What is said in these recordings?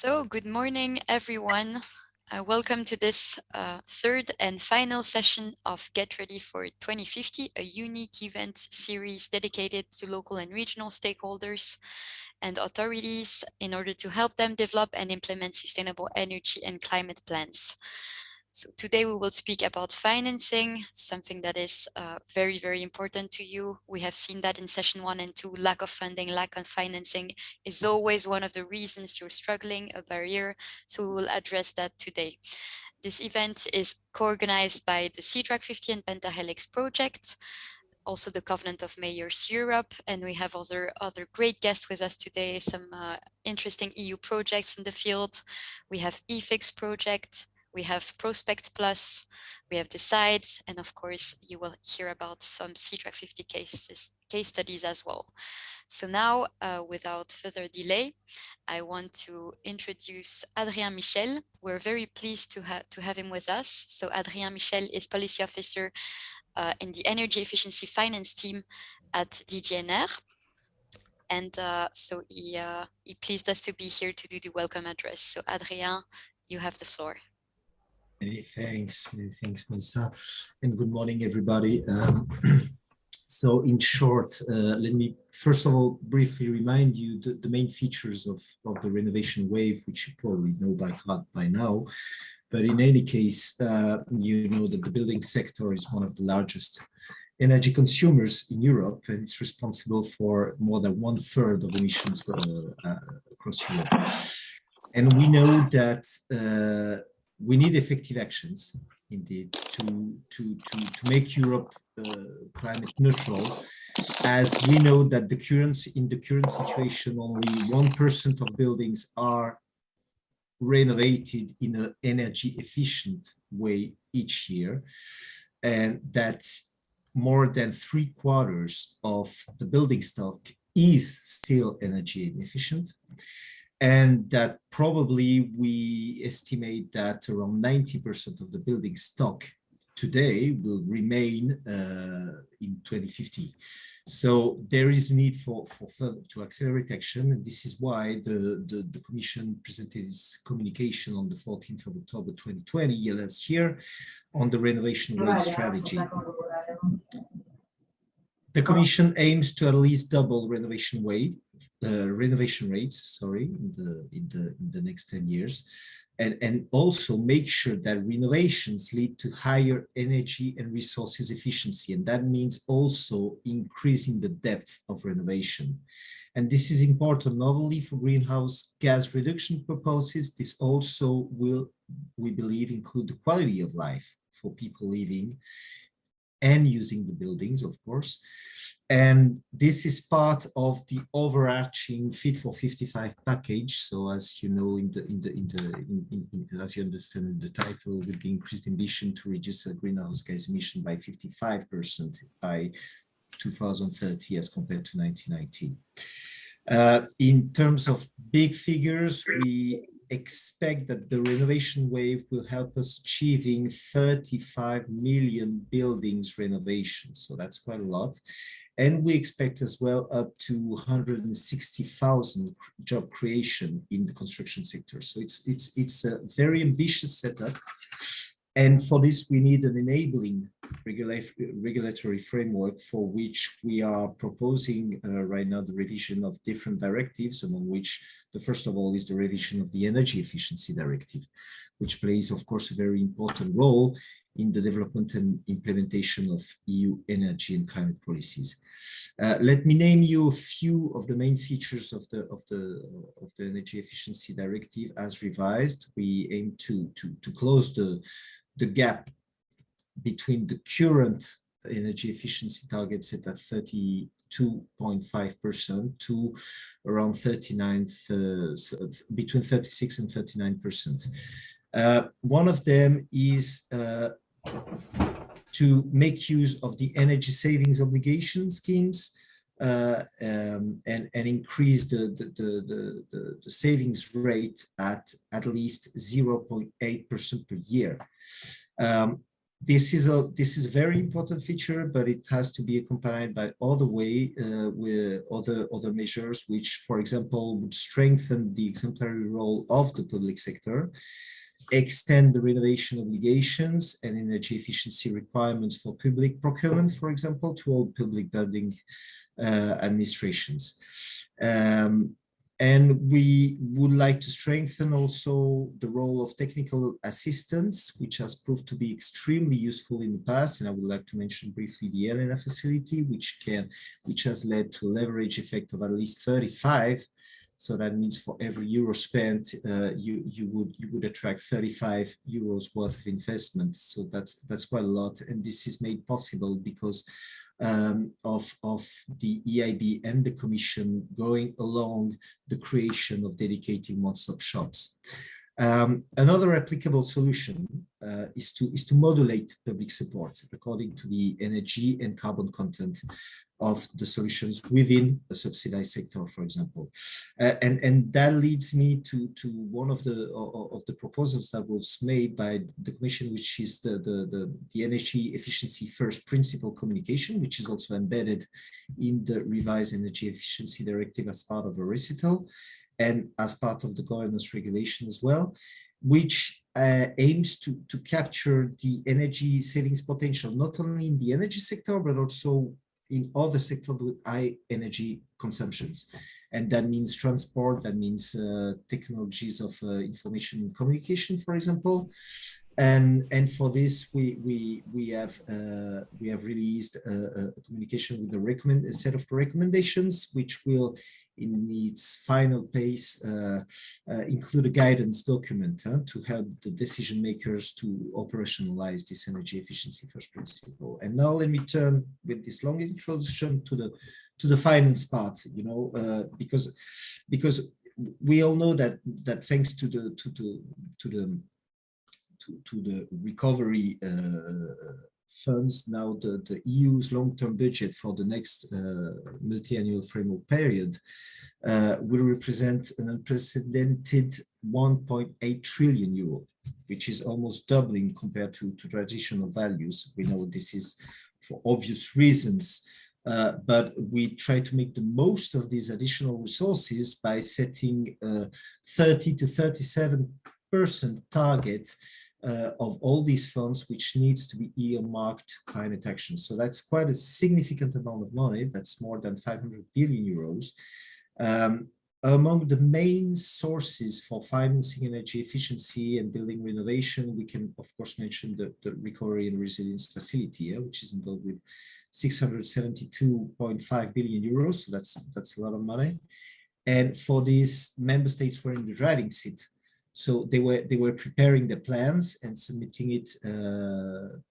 So, good morning, everyone. Welcome to this third and final session of Get Ready for 2050, a unique event series dedicated to local and regional stakeholders and authorities in order to help them develop and implement sustainable energy and climate plans. So today we will speak about financing, something that is very, very important to you. We have seen that in session 1 and 2, lack of funding, lack of financing is always one of the reasons you're struggling, a barrier. So we will address that today. This event is co-organized by the C-Track 50 and PentaHelix project, also the Covenant of Mayors Europe, and we have other great guests with us today, some interesting EU projects in the field. We have eFix project, we have Prospect Plus, we have Decide, and of course, you will hear about some C-Track 50 case studies as well. So now, without further delay, I want to introduce Adrien Michel. We're very pleased to have him with us. So Adrien Michel is policy officer in the energy efficiency finance team at DGNR. And so he pleased us to be here to do the welcome address. So Adrien, you have the floor. Many thanks, Melissa, and good morning, everybody. So in short, let me first of all briefly remind you the main features of the renovation wave, which you probably know by heart by now. But in any case, you know that the building sector is one of the largest energy consumers in Europe, and it's responsible for more than 1/3 of emissions across Europe. And we know that we need effective actions, indeed, to make Europe climate neutral, as we know that in the current situation, only 1% of buildings are renovated in an energy efficient way each year, and that more than 3/4 of the building stock is still energy inefficient. And that probably we estimate that around 90% of the building stock today will remain in 2050. So there is a need to accelerate action, and this is why the Commission presented its communication on the 14th of October 2020, last year, on the renovation wave strategy. The Commission aims to at least double renovation rates, in the next 10 years, and also make sure that renovations lead to higher energy and resources efficiency, and that means also increasing the depth of renovation. And this is important not only for greenhouse gas reduction purposes. This also will, we believe, include the quality of life for people living and using the buildings, of course. And this is part of the overarching Fit for 55 package. So, as you know, as you understand in the title, with the increased ambition to reduce the greenhouse gas emission by 55% by 2030 as compared to 1990. In terms of big figures, we expect that the renovation wave will help us achieving 35 million buildings renovations. So that's quite a lot. And we expect as well up to 160,000 job creation in the construction sector. So it's a very ambitious setup. And for this, we need an enabling regulatory framework, for which we are proposing right now the revision of different directives, among which the first of all is the revision of the Energy Efficiency Directive, which plays, of course, a very important role in the development and implementation of EU energy and climate policies. Let me name you a few of the main features of the Energy Efficiency Directive as revised. We aim to close the gap between the current energy efficiency targets set at 32.5% to around between 36 and 39%. One of them is to make use of the energy savings obligation schemes and increase the savings rate at least 0.8% per year. this is a very important feature, but it has to be accompanied by other way with other measures, which, for example, would strengthen the exemplary role of the public sector, extend the renovation obligations and energy efficiency requirements for public procurement, for example, to all public building administrations. And we would like to strengthen also the role of technical assistance, which has proved to be extremely useful in the past. And I would like to mention briefly the ELENA Facility, which has led to a leverage effect of at least 35. So that means for every euro spent, you would attract 35 euros worth of investment. So that's quite a lot, and this is made possible because of the EIB and the Commission going along the creation of dedicated one-stop shops. Another applicable solution is to modulate public support according to the energy and carbon content of the solutions within a subsidized sector, for example. And that leads me to one of the proposals that was made by the Commission, which is the energy efficiency first principle communication, which is also embedded in the revised energy efficiency directive as part of a recital and as part of the governance regulation as well, which aims to capture the energy savings potential, not only in the energy sector, but also in other sectors with high energy consumptions. And that means transport, that means technologies of information and communication, for example. And for this, we have released a communication with a set of recommendations, which will, in its final pace, include a guidance document to help the decision makers to operationalize this energy efficiency first principle. And now let me turn with this long introduction to the finance part, because we all know that thanks to the recovery funds, now the EU's long-term budget for the next multi-annual framework period will represent an unprecedented 1.8 trillion euro, which is almost doubling compared to traditional values. We know this is for obvious reasons, but we try to make the most of these additional resources by setting a 30 to 37% target of all these funds, which needs to be earmarked to climate action. So that's quite a significant amount of money. That's more than 500 billion euros. Among the main sources for financing energy efficiency and building renovation, we can, of course, mention the Recovery and Resilience Facility, which is involved with 672.5 billion euros. So that's a lot of money. And for these, member states were in the driving seat. So they were preparing the plans and submitting it to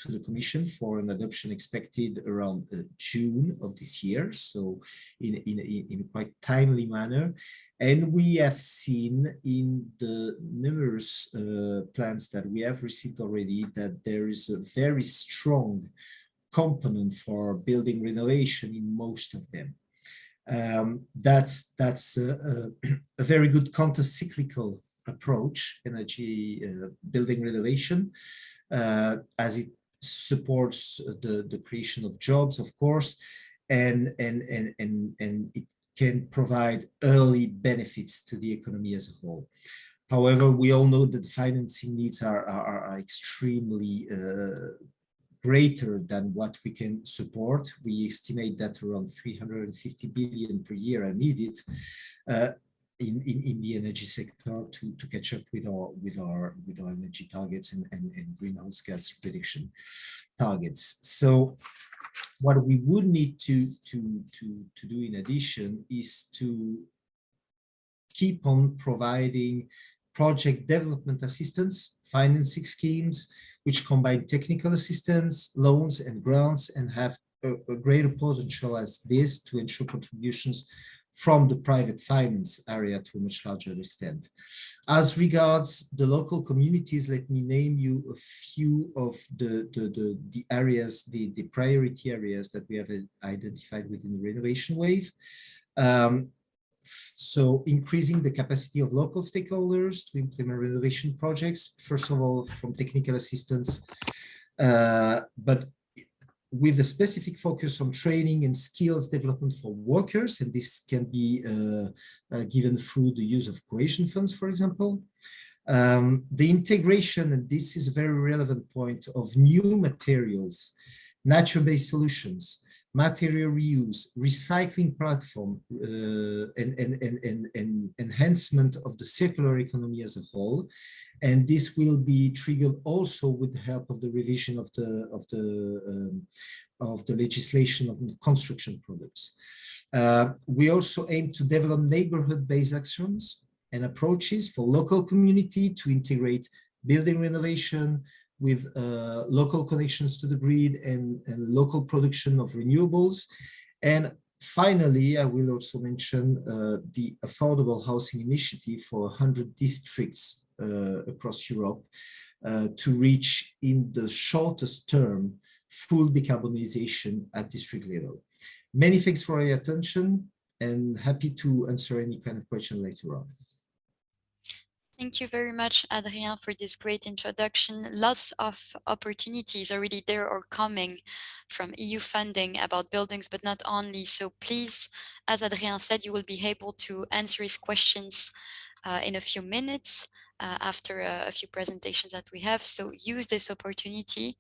the Commission for an adoption expected around June of this year. So in a quite timely manner. And we have seen in the numerous plans that we have received already that there is a very strong component for building renovation in most of them. That's a very good counter-cyclical approach, energy building renovation, as it supports the creation of jobs, of course, and it can provide early benefits to the economy as a whole. However, we all know that the financing needs are extremely greater than what we can support. We estimate that around 350 billion per year are needed in the energy sector to catch up with our energy targets and greenhouse gas reduction targets. So what we would need to do in addition is to keep on providing project development assistance, financing schemes, which combine technical assistance, loans and grants, and have a greater potential as this to ensure contributions from the private finance area to a much larger extent. As regards the local communities, let me name you a few of the areas, the priority areas that we have identified within the renovation wave. So increasing the capacity of local stakeholders to implement renovation projects, first of all, from technical assistance but with a specific focus on training and skills development for workers, and this can be given through the use of cohesion funds, for example. The integration, and this is a very relevant point, of new materials, nature-based solutions, material reuse, recycling platform, and enhancement of the circular economy as a whole. And this will be triggered also with the help of the revision of the legislation of construction products. We also aim to develop neighborhood-based actions and approaches for local community to integrate building renovation with local connections to the grid and local production of renewables. And finally, I will also mention the Affordable Housing Initiative for 100 districts across Europe to reach in the shortest term full decarbonization at district level. Many thanks for your attention, and happy to answer any kind of question later on. Thank you very much, Adrien, for this great introduction. Lots of opportunities already there or coming from EU funding about buildings, but not only. So please, as Adrien said, you will be able to answer his questions in a few minutes after a few presentations that we have. So use this opportunity.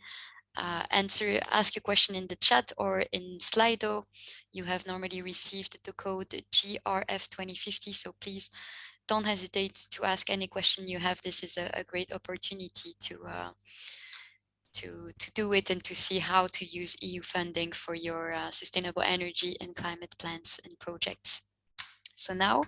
Ask your question in the chat or in Slido. You have normally received the code GRF2050, so please don't hesitate to ask any question you have. This is a great opportunity to do it and to see how to use EU funding for your sustainable energy and climate plans and projects. So now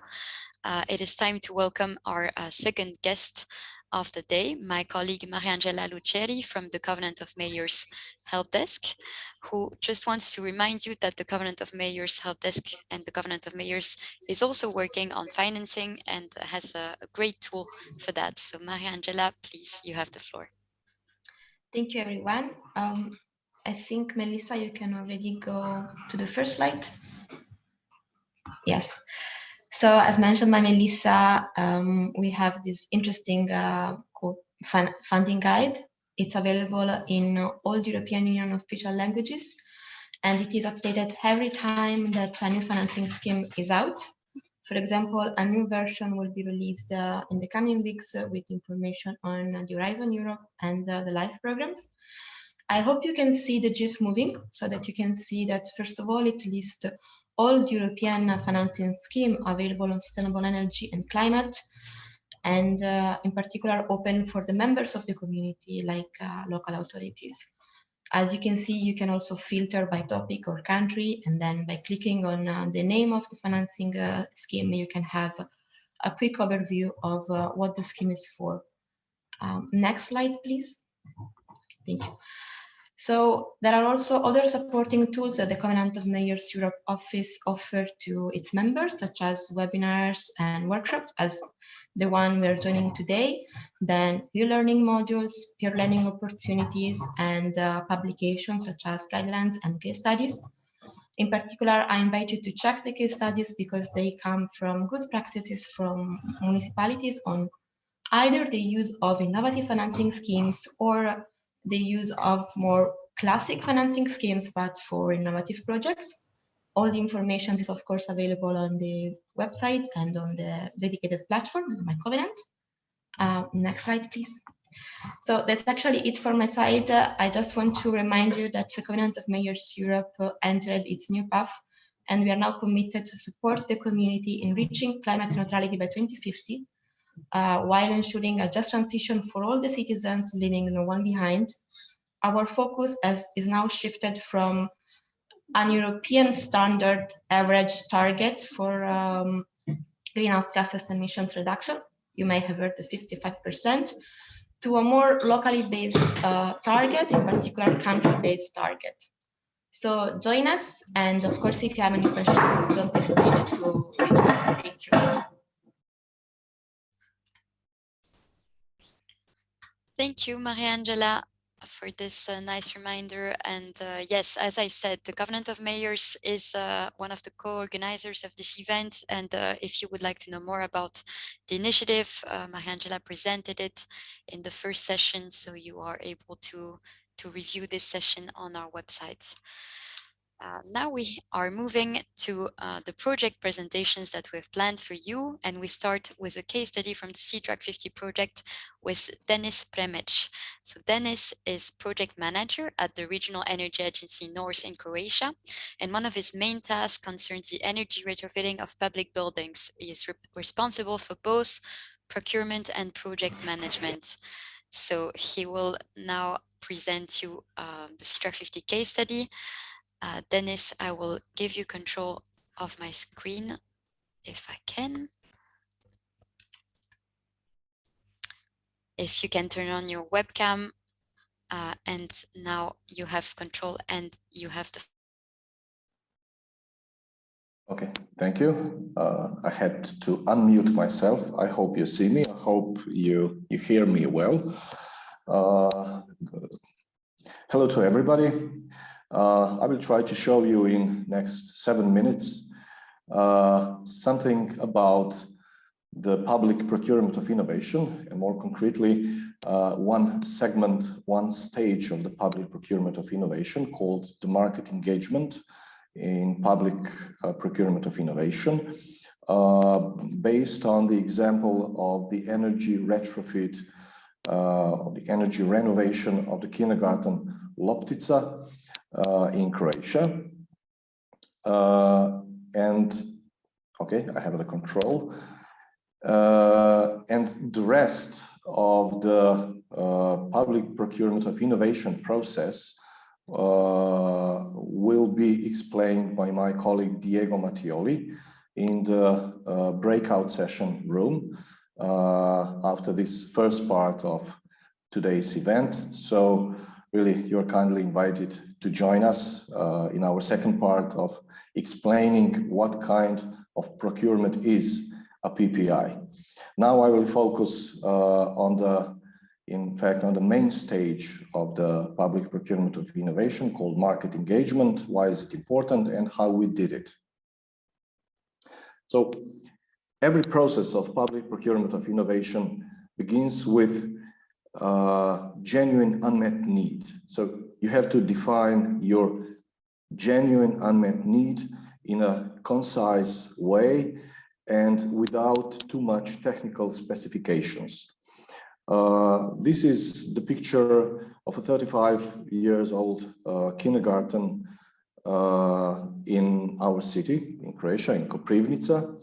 it is time to welcome our second guest of the day, my colleague Mariangela Luceri from the Covenant of Mayors Help Desk, who just wants to remind you that the Covenant of Mayors Help Desk and the Covenant of Mayors is also working on financing and has a great tool for that. So Mariangela, please, you have the floor. Thank you, everyone. I think, Melissa, you can already go to the first slide. Yes. So as mentioned by Melissa, we have this interesting funding guide. It's available in all the European Union official languages, and it is updated every time that a new financing scheme is out. For example, a new version will be released in the coming weeks with information on the Horizon Europe and the LIFE programs. I hope you can see the GIF moving so that you can see that, first of all, it lists all the European financing scheme available on sustainable energy and climate, and in particular open for the members of the community, like local authorities. As you can see, you can also filter by topic or country, and then by clicking on the name of the financing scheme, you can have a quick overview of what the scheme is for. Next slide, please. Thank you. So there are also other supporting tools that the Covenant of Mayors Europe office offer to its members, such as webinars and workshops, as the one we're joining today, then e-learning modules, peer learning opportunities, and publications such as guidelines and case studies. In particular, I invite you to check the case studies because they come from good practices from municipalities on either the use of innovative financing schemes or the use of more classic financing schemes, but for innovative projects. All the information is, of course, available on the website and on the dedicated platform, my Covenant. Next slide, please. So that's actually it for my side. I just want to remind you that the Covenant of Mayors Europe entered its new path, and we are now committed to support the community in reaching climate neutrality by 2050. While ensuring a just transition for all the citizens, leaving no one behind. Our focus is now shifted from an European standard average target for greenhouse gases emissions reduction, you may have heard the 55%, to a more locally based target, in particular country-based target. So join us, and of course, if you have any questions, don't hesitate to reach out. Thank you. Thank you, Mariangela, for this nice reminder. And yes, as I said, the Covenant of Mayors is one of the co-organizers of this event. And if you would like to know more about the initiative, Mariangela presented it in the first session, so you are able to to review this session on our websites. Now we are moving to the project presentations that we've planned for you, and we start with a case study from the C-Track 50 project with Denis Premec. So Denis is project manager at the Regional Energy Agency North in Croatia, and one of his main tasks concerns the energy retrofitting of public buildings. He is responsible for both procurement and project management. So he will now present you the C-Track 50 case study. Denis, I will give you control of my screen if I can. If you can turn on your webcam, and now you have control and you have the. Okay, thank you. I had to unmute myself. I hope you see me. I hope you hear me well. Hello to everybody. I will try to show you in next 7 minutes something about the public procurement of innovation, and more concretely, one segment, one stage of the public procurement of innovation called the market engagement in public procurement of innovation, based on the example of the energy retrofit, of the energy renovation of the kindergarten Loptica in Croatia. And okay, I have the control. And the rest of the public procurement of innovation process will be explained by my colleague Diego Mattioli in the breakout session room after this first part of today's event. So really, you're kindly invited to join us in our second part of explaining what kind of procurement is a PPI. Now I will focus on the main stage of the public procurement of innovation called market engagement. Why is it important and how we did it? So every process of public procurement of innovation begins with genuine unmet need. So you have to define your genuine unmet need in a concise way and without too much technical specifications. This is the picture of a 35-year-old kindergarten in our city, in Croatia, in Koprivnica.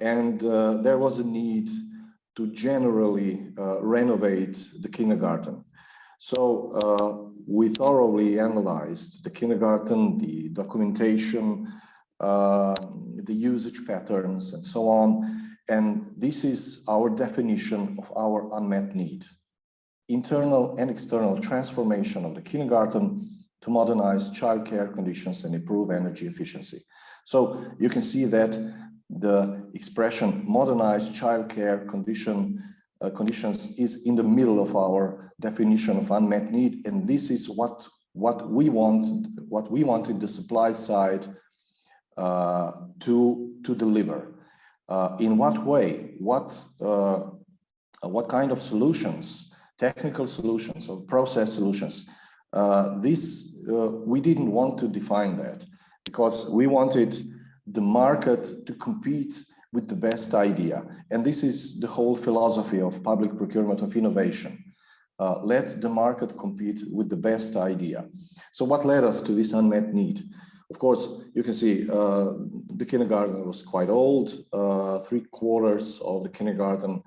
And there was a need to generally renovate the kindergarten. So we thoroughly analyzed the kindergarten, the documentation, the usage patterns, and so on. And this is our definition of our unmet need: internal and external transformation of the kindergarten to modernize childcare conditions and improve energy efficiency. So you can see that the expression modernized childcare conditions is in the middle of our definition of unmet need, and this is what we wanted the supply side to deliver. In what way? What kind of solutions? Technical solutions or process solutions? We didn't want to define that because we wanted the market to compete with the best idea. And this is the whole philosophy of public procurement of innovation. Let the market compete with the best idea. So what led us to this unmet need? Of course, you can see the kindergarten was quite old. 3/4 of the kindergarten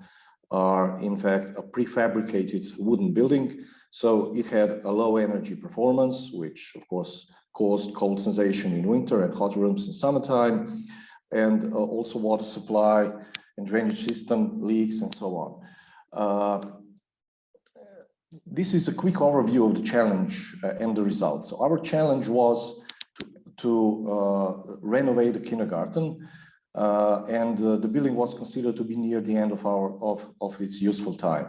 are in fact a prefabricated wooden building. So it had a low energy performance, which of course caused cold sensation in winter and hot rooms in summertime, and also water supply and drainage system leaks and so on. This is a quick overview of the challenge and the results. So our challenge was to renovate the kindergarten, and the building was considered to be near the end of its useful time.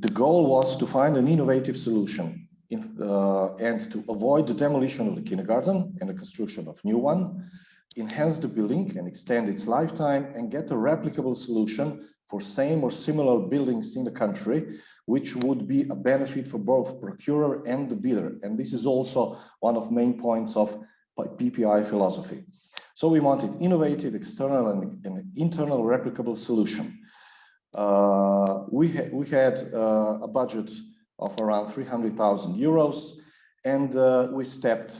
The goal was to find an innovative solution and to avoid the demolition of the kindergarten and the construction of new one, enhance the building and extend its lifetime, and get a replicable solution for same or similar buildings in the country, which would be a benefit for both procurer and the bidder. And this is also one of main points of PPI philosophy. So we wanted innovative, external and internal replicable solution. We had a budget of around 300,000 euros, and we stepped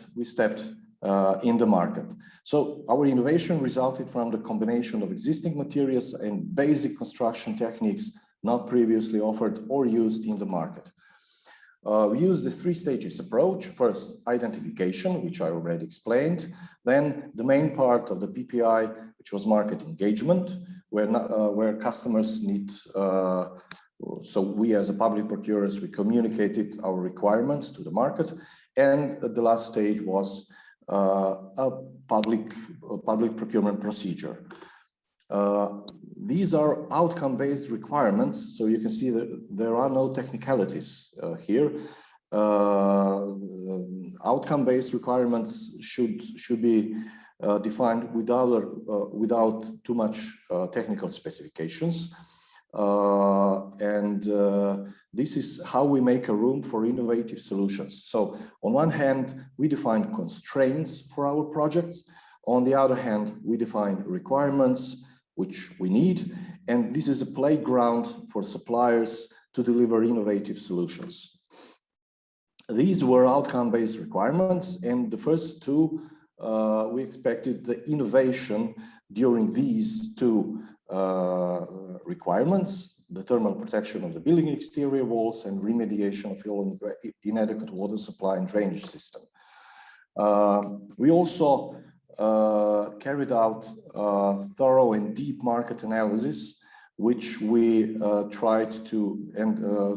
in the market. So our innovation resulted from the combination of existing materials and basic construction techniques not previously offered or used in the market. We used the 3 stages approach. First, identification, which I already explained. Then the main part of the PPI, which was market engagement, where customers need, so we as a public procurers, we communicated our requirements to the market. And the last stage was a public procurement procedure. These are outcome-based requirements, so you can see that there are no technicalities here. Outcome-based requirements should be defined without too much technical specifications. This is how we make a room for innovative solutions. So on one hand, we define constraints for our projects. On the other hand, we define requirements which we need. And this is a playground for suppliers to deliver innovative solutions. These were outcome-based requirements. And the first 2, we expected the innovation during these 2 requirements, the thermal protection of the building exterior walls and remediation of inadequate water supply and drainage system. We also carried out thorough and deep market analysis, which we tried to, and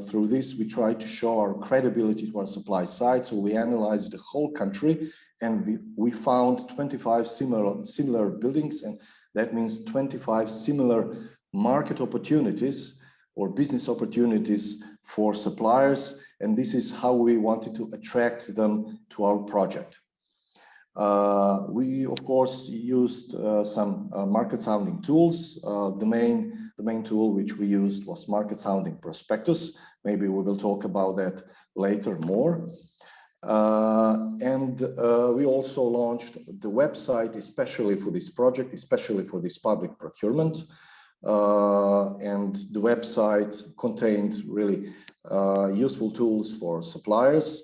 through this we tried to show our credibility to our supply side. So we analyzed the whole country, and we found 25 similar buildings, and that means 25 similar market opportunities or business opportunities for suppliers. And this is how we wanted to attract them to our project. We, of course, used some market sounding tools. The main tool which we used was market sounding prospectus. Maybe we will talk about that later more. We also launched the website, especially for this project, especially for this public procurement. And the website contained really useful tools for suppliers.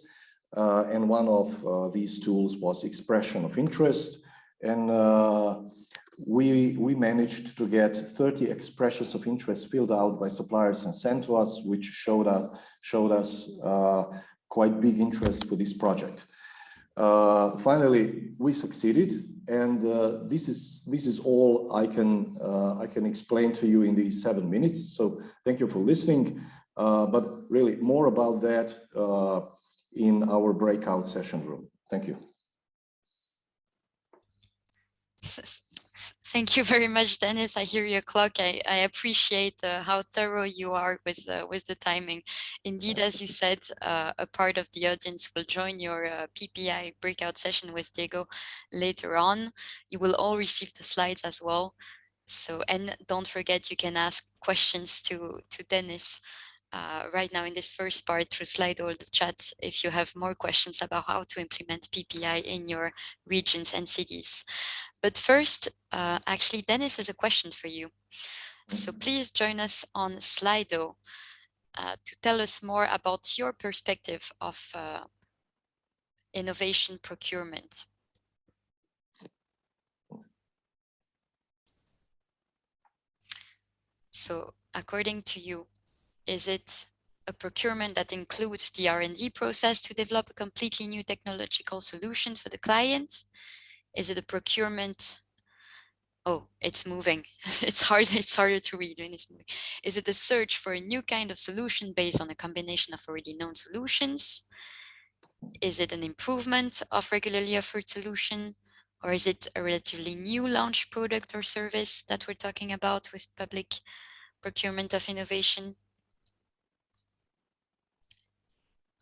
And one of these tools was expression of interest. And we managed to get 30 expressions of interest filled out by suppliers and sent to us, which showed us quite big interest for this project. Finally, we succeeded, and this is all I can explain to you in these 7 minutes. So thank you for listening. But really, more about that in our breakout session room. Thank you. Thank you very much, Dennis. I hear your clock. I appreciate how thorough you are with the timing. Indeed, as you said, a part of the audience will join your PPI breakout session with Diego later on. You will all receive the slides as well. So, and don't forget, you can ask questions to Dennis right now in this first part through Slido or the chat if you have more questions about how to implement PPI in your regions and cities. But first, actually, Dennis has a question for you. So please join us on Slido to tell us more about your perspective of innovation procurement. So according to you, is it a procurement that includes the R&D process to develop a completely new technological solution for the client? Is it a procurement? Oh, it's moving. It's harder to read when it's moving. Is it a search for a new kind of solution based on a combination of already known solutions? Is it an improvement of regularly offered solution? Or is it a relatively new launch product or service that we're talking about with public procurement of innovation?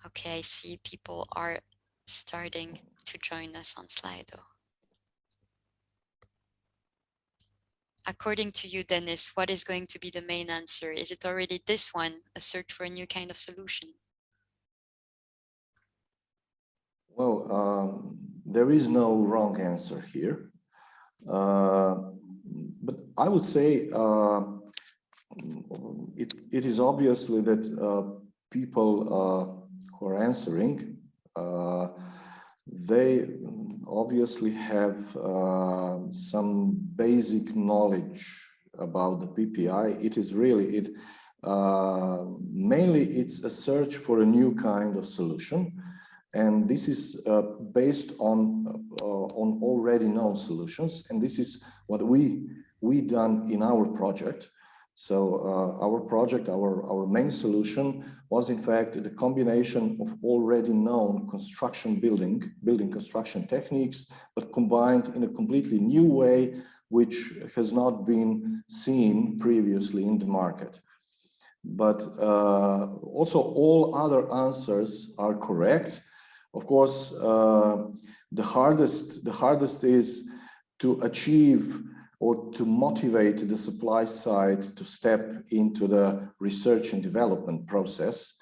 Okay, I see people are starting to join us on Slido. according to you, Dennis, what is going to be the main answer? Is it already this one, a search for a new kind of solution? Well, there is no wrong answer here. But I would say it is obviously that people who are answering, they obviously have some basic knowledge about the PPI. It is really, mainly it's a search for a new kind of solution. And this is based on already known solutions. And this is what we done in our project. So our project, our main solution was in fact the combination of already known building construction techniques, but combined in a completely new way, which has not been seen previously in the market. But also all other answers are correct. Of course, the hardest is to achieve or to motivate the supply side to step into the research and development process.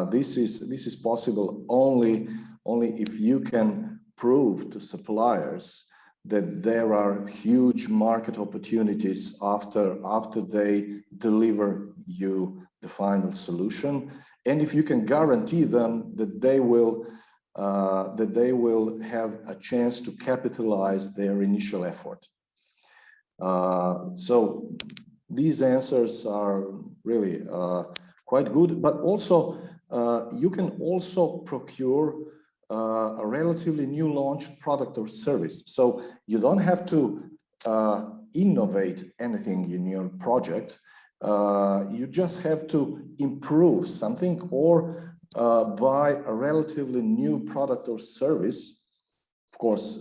This is possible only if you can prove to suppliers that there are huge market opportunities after they deliver you the final solution, and if you can guarantee them that they will have a chance to capitalize their initial effort. So these answers are really quite good, but also you can also procure a relatively new launched product or service. So you don't have to innovate anything in your project. You just have to improve something or buy a relatively new product or service, of course,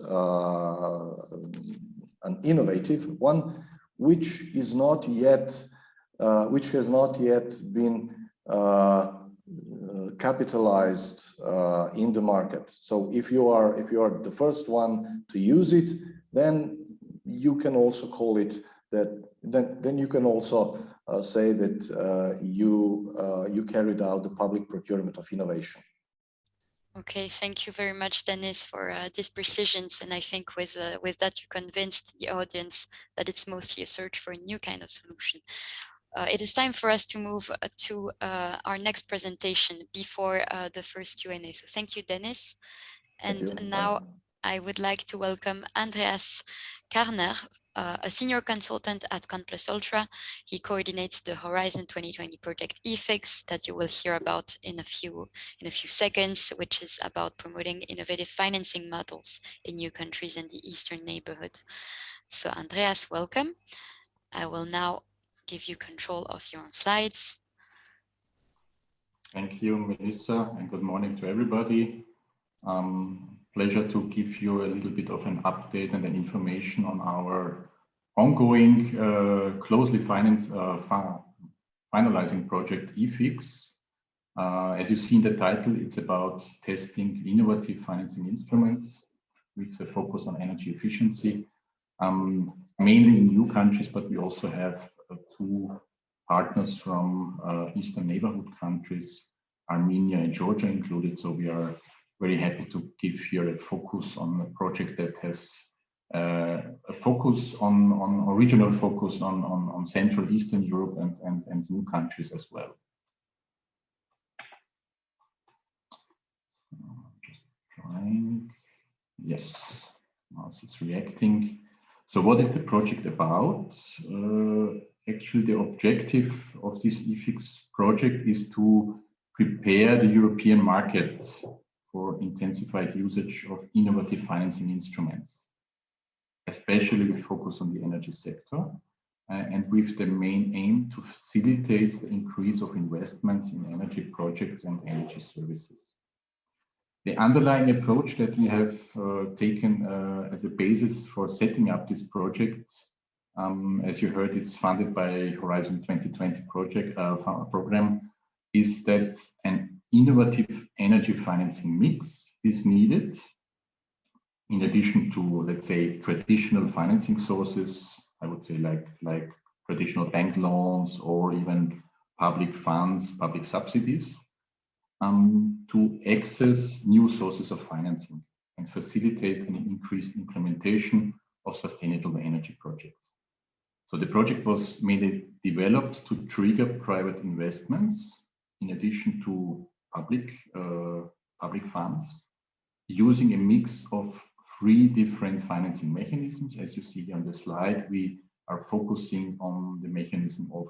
an innovative one, which is not yet, which has not yet been capitalized in the market. So if you are the first one to use it, then you can also call it that. Then you can also say that you carried out the public procurement of innovation. Okay, thank you very much, Dennis, for these precisions. And I think with that, you convinced the audience that it's mostly a search for a new kind of solution. It is time for us to move to our next presentation before the first Q&A. So thank you, Dennis. And now I would like to welcome Andreas Karner, a senior consultant at Conplus Ultra. He coordinates the Horizon 2020 project EFIX that you will hear about in a few seconds, which is about promoting innovative financing models in new countries in the Eastern neighborhood. So Andreas, welcome. I will now give you control of your own slides. Thank you, Melissa, and good morning to everybody. Pleasure to give you a little bit of an update and an information on our ongoing, closely finalizing project EFIX. As you see in the title, it's about testing innovative financing instruments with a focus on energy efficiency, mainly in new countries, but we also have two partners from Eastern neighborhood countries, Armenia and Georgia included. So we are very happy to give here a focus on a project that has a focus on regional focus on Central Eastern Europe and new countries as well. Just trying. Yes, now it's reacting. So what is the project about? Actually, the objective of this EFIX project is to prepare the European market for intensified usage of innovative financing instruments, especially with focus on the energy sector, and with the main aim to facilitate the increase of investments in energy projects and energy services. The underlying approach that we have taken as a basis for setting up this project, as you heard, it's funded by Horizon 2020 program, is that an innovative energy financing mix is needed in addition to, let's say, traditional financing sources I would say like traditional bank loans or even public funds, public subsidies, to access new sources of financing and facilitate an increased implementation of sustainable energy projects. So the project was mainly developed to trigger private investments in addition to public funds, using a mix of 3 different financing mechanisms. As you see on the slide, we are focusing on the mechanism of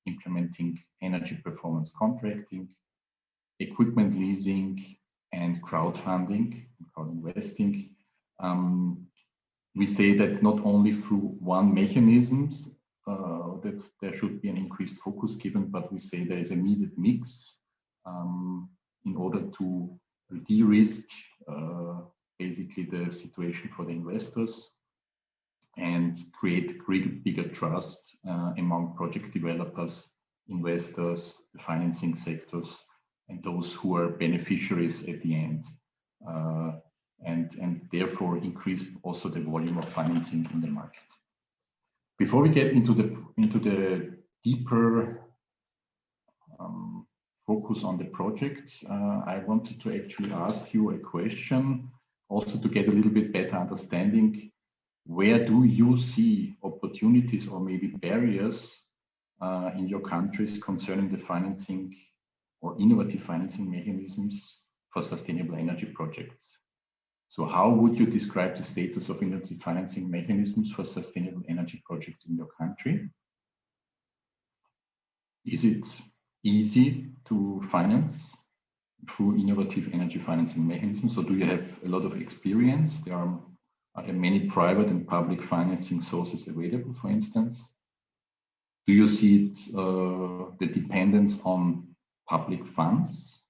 implementing energy performance contracting, equipment leasing, and crowdfunding, crowd-investing. We say that not only through one mechanism that there should be an increased focus given, but we say there is a needed mix in order to de-risk basically the situation for the investors and create bigger trust among project developers, investors, the financing sectors, and those who are beneficiaries at the end, and therefore increase also the volume of financing in the market. Before we get into the deeper focus on the project, I wanted to actually ask you a question, also to get a little bit better understanding. Where do you see opportunities or maybe barriers in your countries concerning the financing or innovative financing mechanisms for sustainable energy projects? So how would you describe the status of innovative financing mechanisms for sustainable energy projects in your country? Is it easy to finance through innovative energy financing mechanisms? So do you have a lot of experience? Are there many private and public financing sources available, for instance? Do you see it, the dependence on public funds,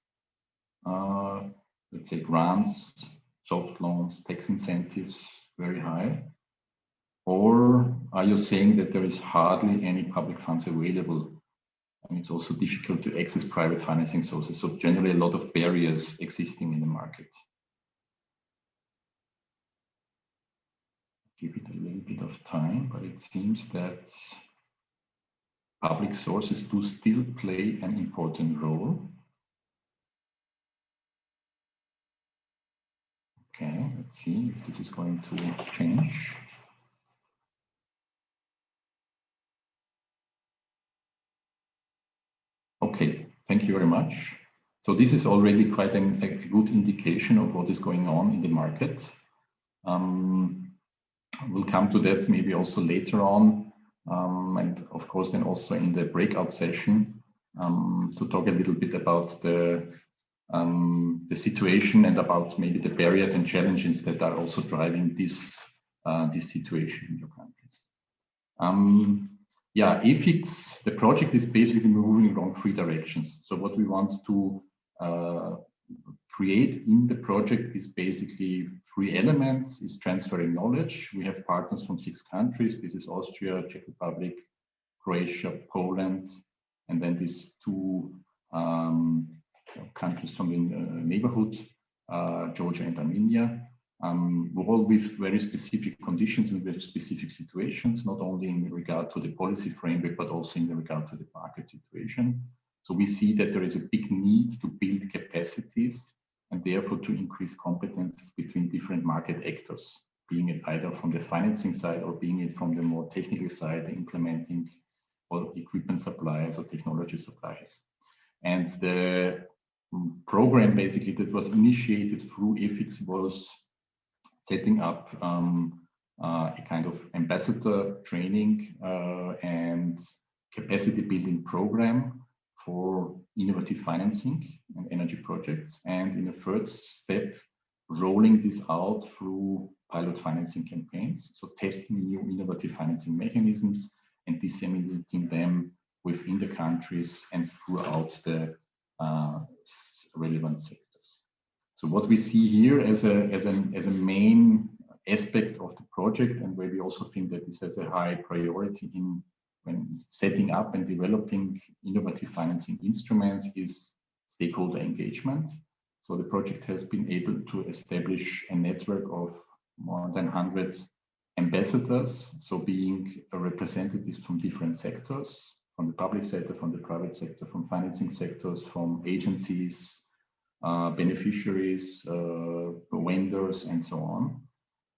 let's say grants, soft loans, tax incentives, very high? Or are you saying that there is hardly any public funds available and it's also difficult to access private financing sources? So generally a lot of barriers existing in the market. Give it a little bit of time, but it seems that public sources do still play an important role. Okay, let's see if this is going to change. Okay, thank you very much. So this is already quite a good indication of what is going on in the market. We'll come to that maybe also later on, and of course then also in the breakout session to talk a little bit about the situation and about maybe the barriers and challenges that are also driving this situation in your countries. Yeah, EFIX, the project is basically moving along 3 directions. So what we want to create in the project is basically 3 elements: is transferring knowledge. We have partners from 6 countries. This is Austria, Czech Republic, Croatia, Poland, and then these 2 countries from the neighborhood, Georgia and Armenia. All with very specific conditions and with specific situations, not only in regard to the policy framework, but also in regard to the market situation. So we see that there is a big need to build capacities and therefore to increase competences between different market actors, being it either from the financing side or being it from the more technical side, the implementing or equipment suppliers or technology suppliers. And the program basically that was initiated through EFIX was setting up a kind of ambassador training and capacity building program for innovative financing and energy projects. And in the first step, rolling this out through pilot financing campaigns. So testing new innovative financing mechanisms and disseminating them within the countries and throughout the relevant sectors. So what we see here as a main aspect of the project, and where we also think that this has a high priority when setting up and developing innovative financing instruments, is stakeholder engagement. So the project has been able to establish a network of more than 100 ambassadors, so being representatives from different sectors, from the public sector, from the private sector, from financing sectors, from agencies, beneficiaries, vendors, and so on.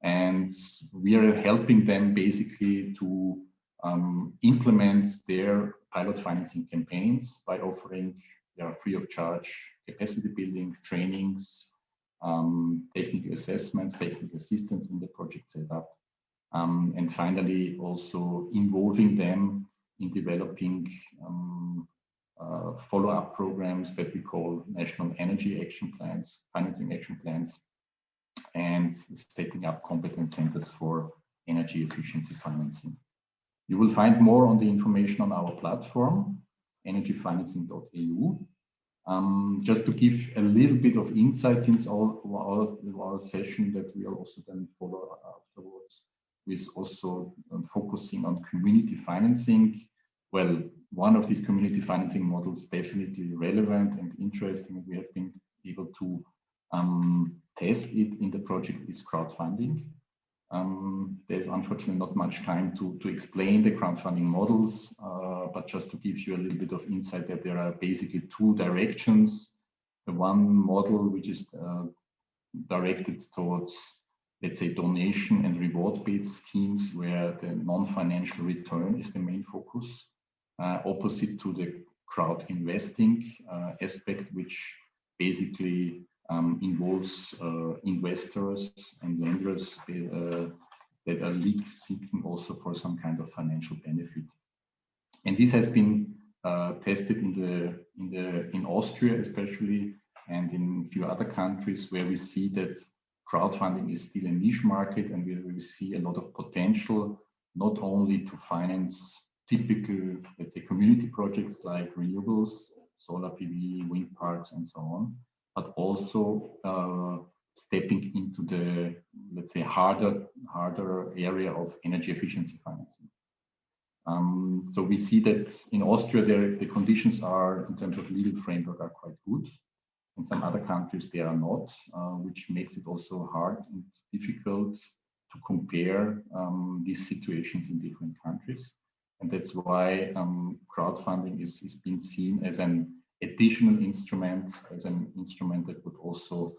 And we are helping them basically to implement their pilot financing campaigns by offering free of charge capacity building, trainings, technical assessments, technical assistance in the project setup, and finally also involving them in developing follow-up programs that we call national energy action plans, financing action plans, and setting up competence centers for energy efficiency financing. You will find more on the information on our platform, energyfinancing.eu. Just to give a little bit of insight, since our session that we will also then follow afterwards with also focusing on community financing. Well, one of these community financing models definitely relevant and interesting, we have been able to test it in the project is crowdfunding. There's unfortunately not much time to explain the crowdfunding models, but just to give you a little bit of insight that there are basically two directions. The one model which is directed towards, let's say, donation and reward-based schemes where the non-financial return is the main focus, opposite to the crowd investing aspect, which basically involves investors and lenders that are seeking also for some kind of financial benefit. And this has been tested in Austria especially, and in a few other countries where we see that crowdfunding is still a niche market, and we see a lot of potential, not only to finance typical, let's say, community projects like renewables, solar PV, wind parks, and so on, but also stepping into the, let's say, harder area of energy efficiency financing. So we see that in Austria, the conditions are, in terms of legal framework, are quite good. In some other countries, they are not, which makes it also hard and difficult to compare these situations in different countries. And that's why crowdfunding is being seen as an additional instrument, as an instrument that would also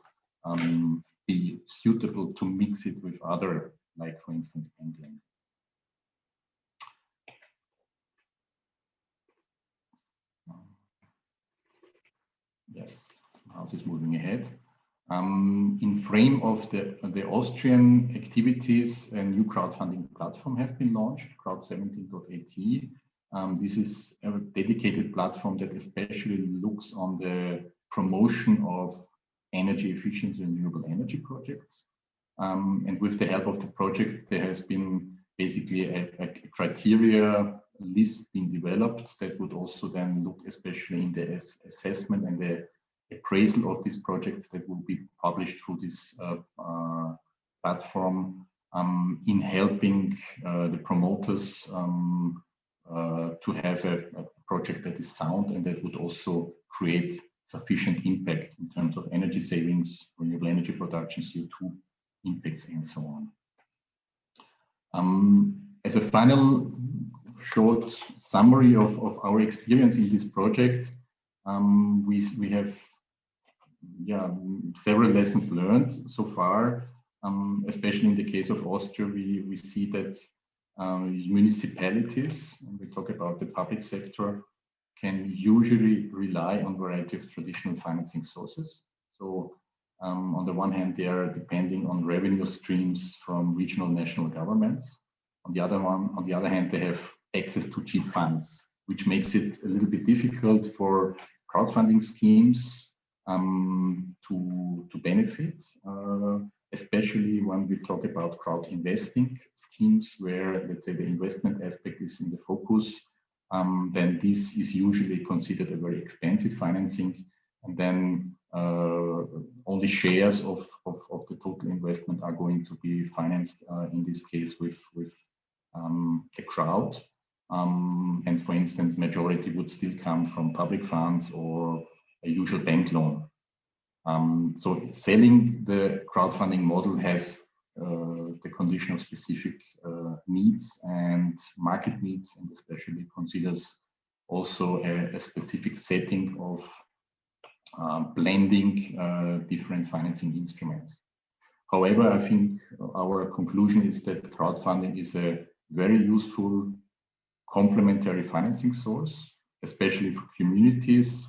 be suitable to mix it with other, like for instance, bank lending. Yes, house is moving ahead. In frame of the Austrian activities, a new crowdfunding platform has been launched, crowd17.at. This is a dedicated platform that especially looks on the promotion of energy efficient renewable energy projects. And with the help of the project, there has been basically a criteria list being developed that would also then look especially in the assessment and the appraisal of these projects that will be published through this platform in helping the promoters to have a project that is sound and that would also create sufficient impact in terms of energy savings, renewable energy production, CO2 impacts, and so on. As a final short summary of our experience in this project, we have several lessons learned so far, especially in the case of Austria. We see that municipalities, when we talk about the public sector, can usually rely on a variety of traditional financing sources. So on the one hand, they are depending on revenue streams from regional national governments. On the other hand, they have access to cheap funds, which makes it a little bit difficult for crowdfunding schemes to benefit, especially when we talk about crowd investing schemes where, let's say, the investment aspect is in the focus. Then this is usually considered a very expensive financing, and then only shares of the total investment are going to be financed in this case with the crowd. And for instance, majority would still come from public funds or a usual bank loan. So selling the crowdfunding model has the condition of specific needs and market needs, and especially considers also a specific setting of blending different financing instruments. However, I think our conclusion is that crowdfunding is a very useful complementary financing source, especially for communities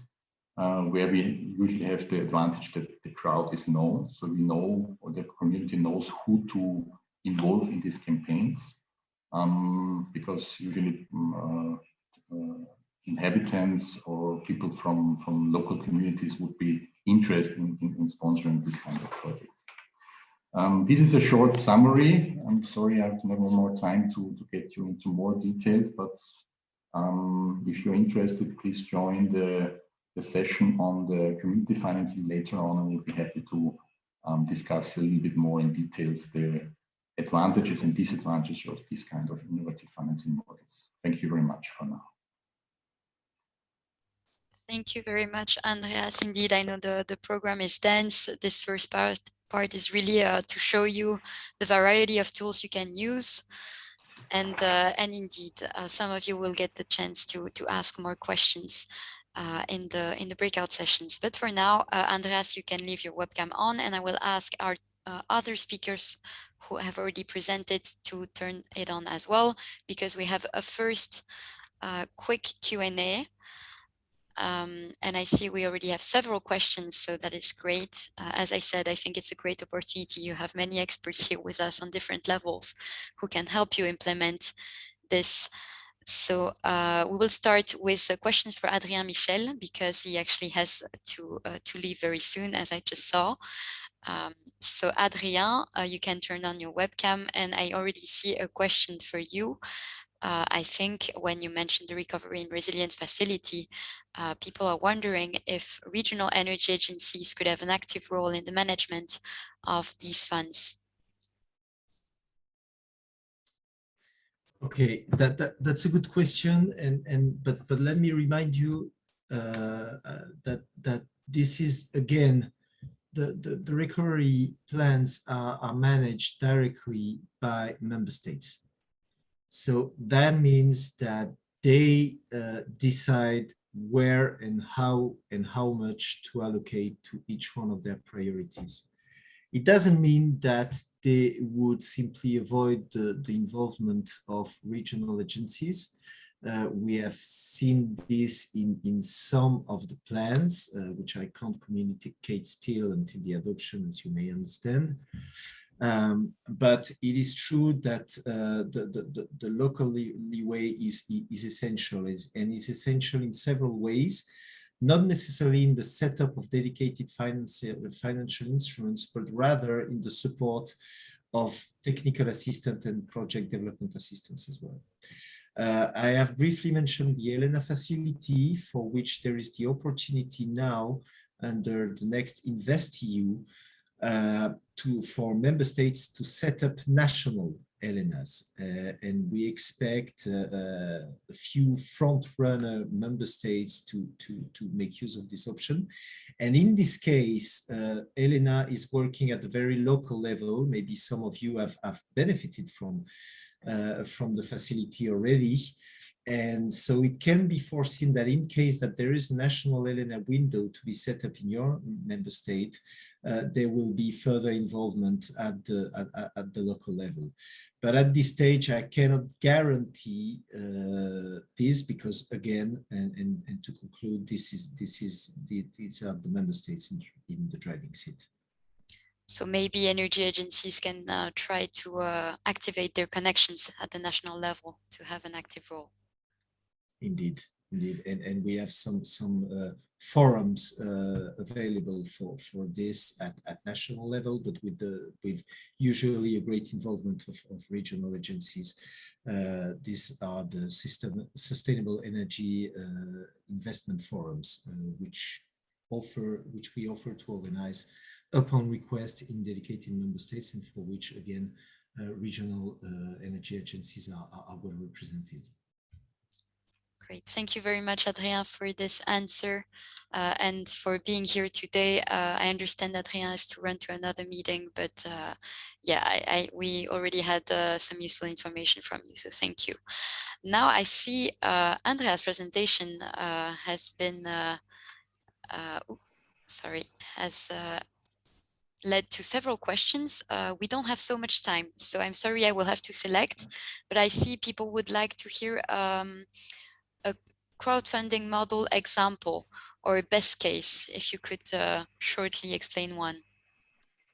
where we usually have the advantage that the crowd is known. So we know, or the community knows, who to involve in these campaigns, because usually inhabitants or people from local communities would be interested in sponsoring this kind of projects. This is a short summary. I'm sorry I have to have more time to get you into more details, but if you're interested, please join the session on the community financing later on, and we'll be happy to discuss a little bit more in details the advantages and disadvantages of these kind of innovative financing models. Thank you very much for now. Thank you very much, Andreas. Indeed, I know the program is dense. This first part is really to show you the variety of tools you can use. And indeed, some of you will get the chance to ask more questions in the breakout sessions. But for now, Andreas, you can leave your webcam on, and I will ask our other speakers who have already presented to turn it on as well, because we have a first quick Q&A. And I see we already have several questions, so that is great. As I said, I think it's a great opportunity. You have many experts here with us on different levels who can help you implement this. So we will start with questions for Adrien Michel, because he actually has to leave very soon, as I just saw. So Adrien, you can turn on your webcam, and I already see a question for you. I think when you mentioned the Recovery and Resilience Facility, people are wondering if regional energy agencies could have an active role in the management of these funds. Okay, that's a good question, but let me remind you that this is, again, the recovery plans are managed directly by member states. So that means that they decide where and how much to allocate to each one of their priorities. It doesn't mean that they would simply avoid the involvement of regional agencies. We have seen this in some of the plans, which I can't communicate still until the adoption, as you may understand. But it is true that the local leeway is essential, and is essential in several ways, not necessarily in the setup of dedicated financial instruments, but rather in the support of technical assistance and project development assistance as well. I have briefly mentioned the ELENA Facility, for which there is the opportunity now under the next InvestEU for member states to set up national ELENAs, and we expect a few front-runner member states to make use of this option. And in this case, ELENA is working at a very local level. Maybe some of you have benefited from the facility already. And so it can be foreseen that in case that there is a national ELENA window to be set up in your member state, there will be further involvement at the local level. But at this stage, I cannot guarantee this, because again, and to conclude, these are the member states in the driving seat. So maybe energy agencies can try to activate their connections at the national level to have an active role. Indeed, and we have some forums available for this at national level, but with usually a great involvement of regional agencies. These are the sustainable energy investment forums, which we offer to organize upon request in dedicated member states, and for which again regional energy agencies are well represented. Great. Thank you very much, Adrien, for this answer and for being here today. I understand Adrien has to run to another meeting, but yeah, we already had some useful information from you, so thank you. Now I see Andrea's presentation has been, has led to several questions. We don't have so much time, so I'm sorry I will have to select, but I see people would like to hear a crowdfunding model example or best case, if you could shortly explain one.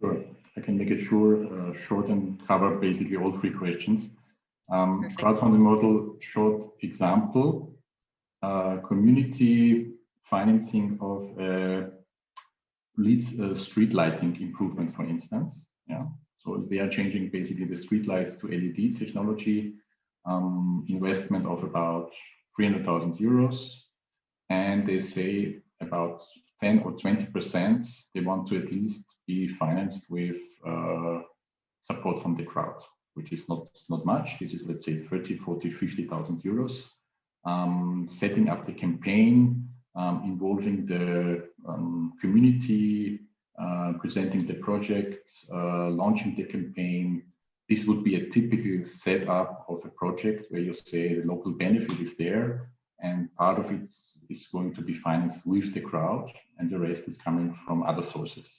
Sure, I can make it short and cover basically all three questions. Crowdfunding model, short example, community financing of street lighting improvement, for instance. Yeah, so they are changing basically the street lights to LED technology, investment of about 300,000 euros, and they say about 10 or 20% they want to at least be financed with support from the crowd, which is not much. This is, let's say, 30, 40, 50,000 euros. Setting up the campaign, involving the community, presenting the project, launching the campaign. This would be a typical setup of a project where you say the local benefit is there and part of it is going to be financed with the crowd and the rest is coming from other sources.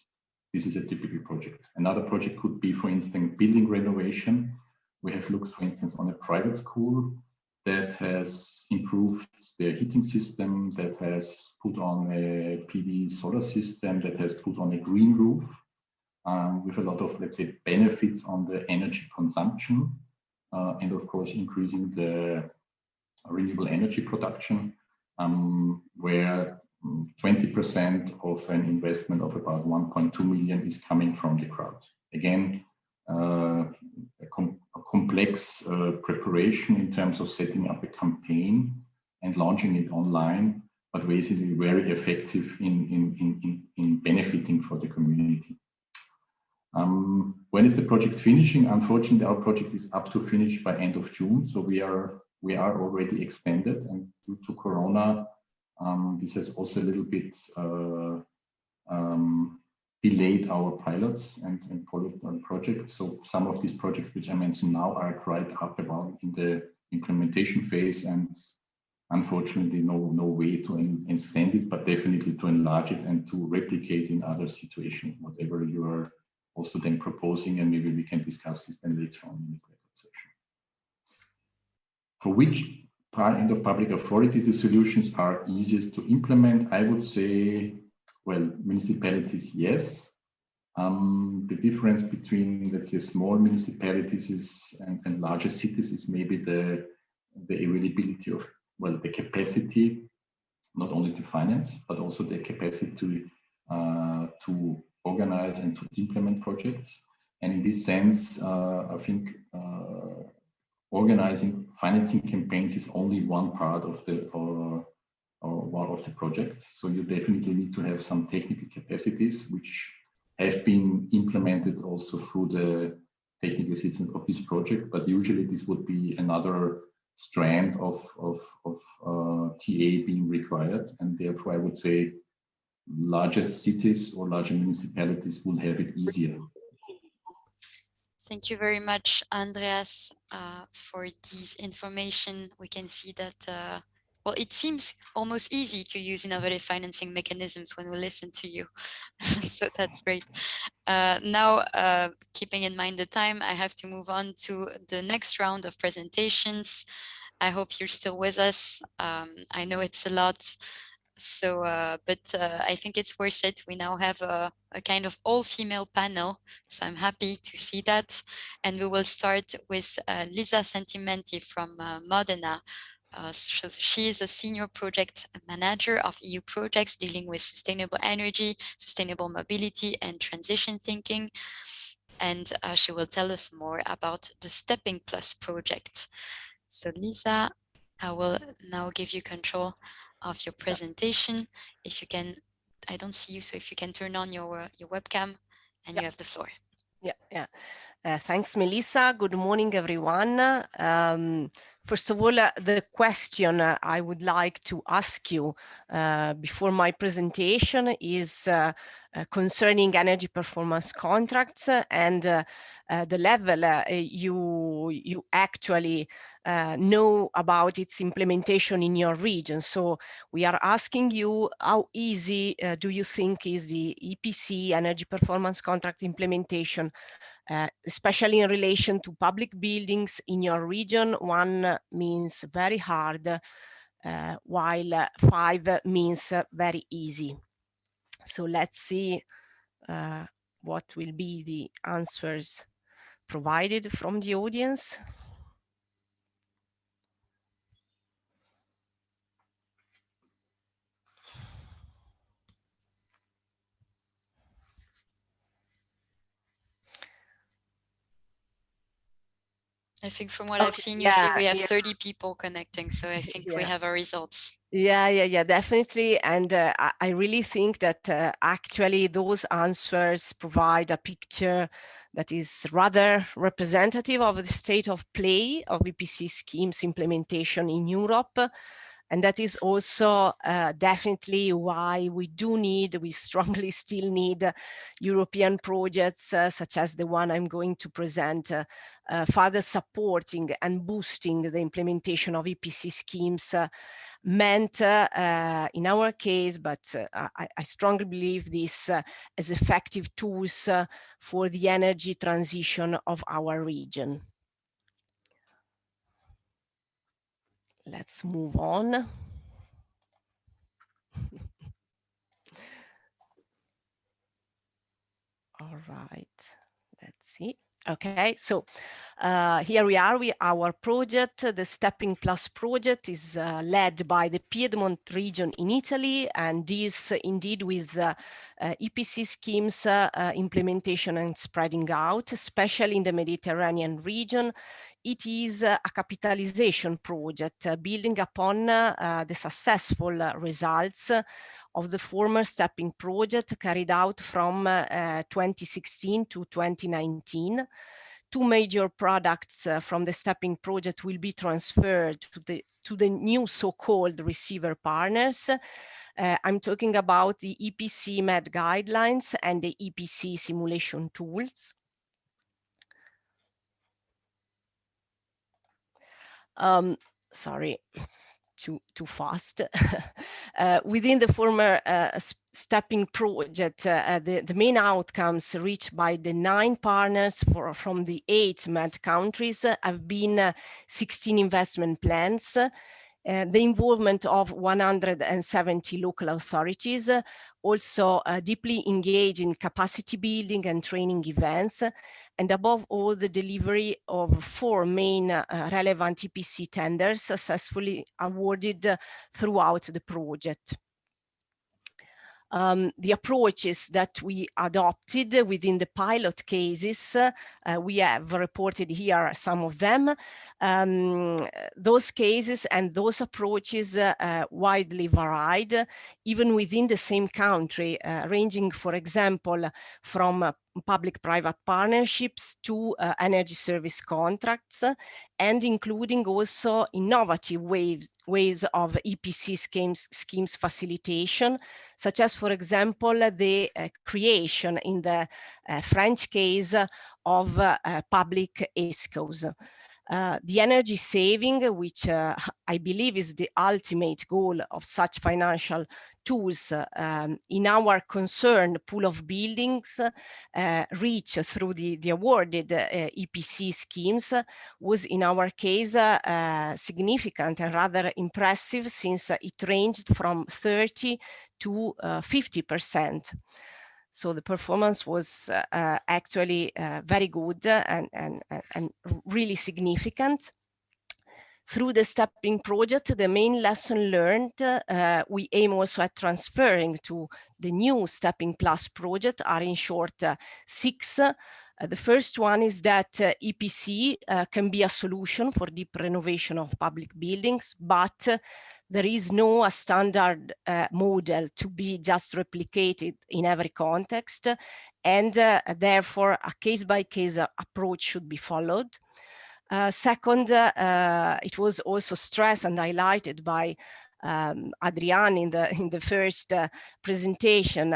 This is a typical project. Another project could be, for instance, building renovation. We have looked, for instance, on a private school that has improved their heating system, that has put on a PV solar system, that has put on a green roof, with a lot of, let's say, benefits on the energy consumption, and of course, increasing the renewable energy production, where 20% of an investment of about 1.2 million is coming from the crowd. Again, a complex preparation in terms of setting up a campaign and launching it online, but basically very effective in benefiting for the community. When is the project finishing? Unfortunately, our project is up to finish by end of June, so we are already extended, and due to Corona, this has also a little bit delayed our pilots and projects. So some of these projects which I mentioned now are quite up about in the implementation phase, and unfortunately no way to extend it, but definitely to enlarge it and to replicate in other situations, whatever you are also then proposing, and maybe we can discuss this then later on in the breakout session. For which kind of public authority the solutions are easiest to implement? I would say, well, municipalities, yes. The difference between, let's say, small municipalities and larger cities is maybe the availability of, well, the capacity, not only to finance, but also the capacity to organize and to implement projects. And in this sense, I think organizing financing campaigns is only one part of the one of the project. So you definitely need to have some technical capacities which have been implemented also through the technical assistance of this project. But usually this would be another strand of TA being required, and therefore I would say larger cities or larger municipalities will have it easier. Thank you very much, Andreas, for this information. We can see that, well, it seems almost easy to use innovative financing mechanisms when we listen to you. So that's great. Now, keeping in mind the time, I have to move on to the next round of presentations. I hope you're still with us. I know it's a lot. So, but I think it's worth it. We now have a kind of all-female panel, so I'm happy to see that. And we will start with Lisa Sentimenti from Modena. So she is a senior project manager of EU projects dealing with sustainable energy, sustainable mobility, and transition thinking. And she will tell us more about the Stepping Plus project. So Lisa, I will now give you control of your presentation. If you can, I don't see you, so if you can turn on your webcam, and you have the floor. Thanks, Melissa. Good morning, everyone. First of all, the question I would like to ask you before my presentation is concerning energy performance contracts and the level you actually know about its implementation in your region. So we are asking you, how easy do you think is the EPC energy performance contract implementation, especially in relation to public buildings in your region? 1 means very hard, while 5 means very easy. So let's see what will be the answers provided from the audience. I think from what I've seen, usually we have 30 people connecting, so I think we have our results. Yeah, definitely. And I really think that actually those answers provide a picture that is rather representative of the state of play of EPC schemes implementation in Europe. And that is also definitely why we strongly still need European projects such as the one I'm going to present, further supporting and boosting the implementation of EPC schemes meant in our case, but I strongly believe this as effective tools for the energy transition of our region. Let's move on. All right, let's see. Okay, so here we are with our project. The Stepping Plus project is led by the Piedmont region in Italy, and this indeed with EPC schemes implementation and spreading out, especially in the Mediterranean region. It is a capitalization project building upon the successful results of the former Stepping project carried out from 2016 to 2019. 2 major products from the Stepping project will be transferred to the new so-called receiver partners. I'm talking about the EPC MED guidelines and the EPC simulation tools. Sorry, too fast. Within the former Stepping project, the main outcomes reached by the 9 partners from the 8 MED countries have been 16 investment plans, the involvement of 170 local authorities, also deeply engaged in capacity building and training events, and above all, the delivery of 4 main relevant EPC tenders successfully awarded throughout the project. The approaches that we adopted within the pilot cases, we have reported here some of them. Those cases and those approaches widely varied, even within the same country, ranging, for example, from public-private partnerships to energy service contracts, and including also innovative ways of EPC schemes facilitation, such as, for example, the creation in the French case of public ESCOs. The energy saving, which I believe is the ultimate goal of such financial tools in our concerned pool of buildings reached through the awarded EPC schemes, was in our case significant and rather impressive, since it ranged from 30 to 50%. So the performance was actually very good and really significant. Through the Stepping project, the main lesson learned, we aim also at transferring to the new Stepping Plus project are in short 6. The first one is that EPC can be a solution for deep renovation of public buildings, but there is no standard model to be just replicated in every context, and therefore a case-by-case approach should be followed. Second, it was also stressed and highlighted by Adrian in the first presentation.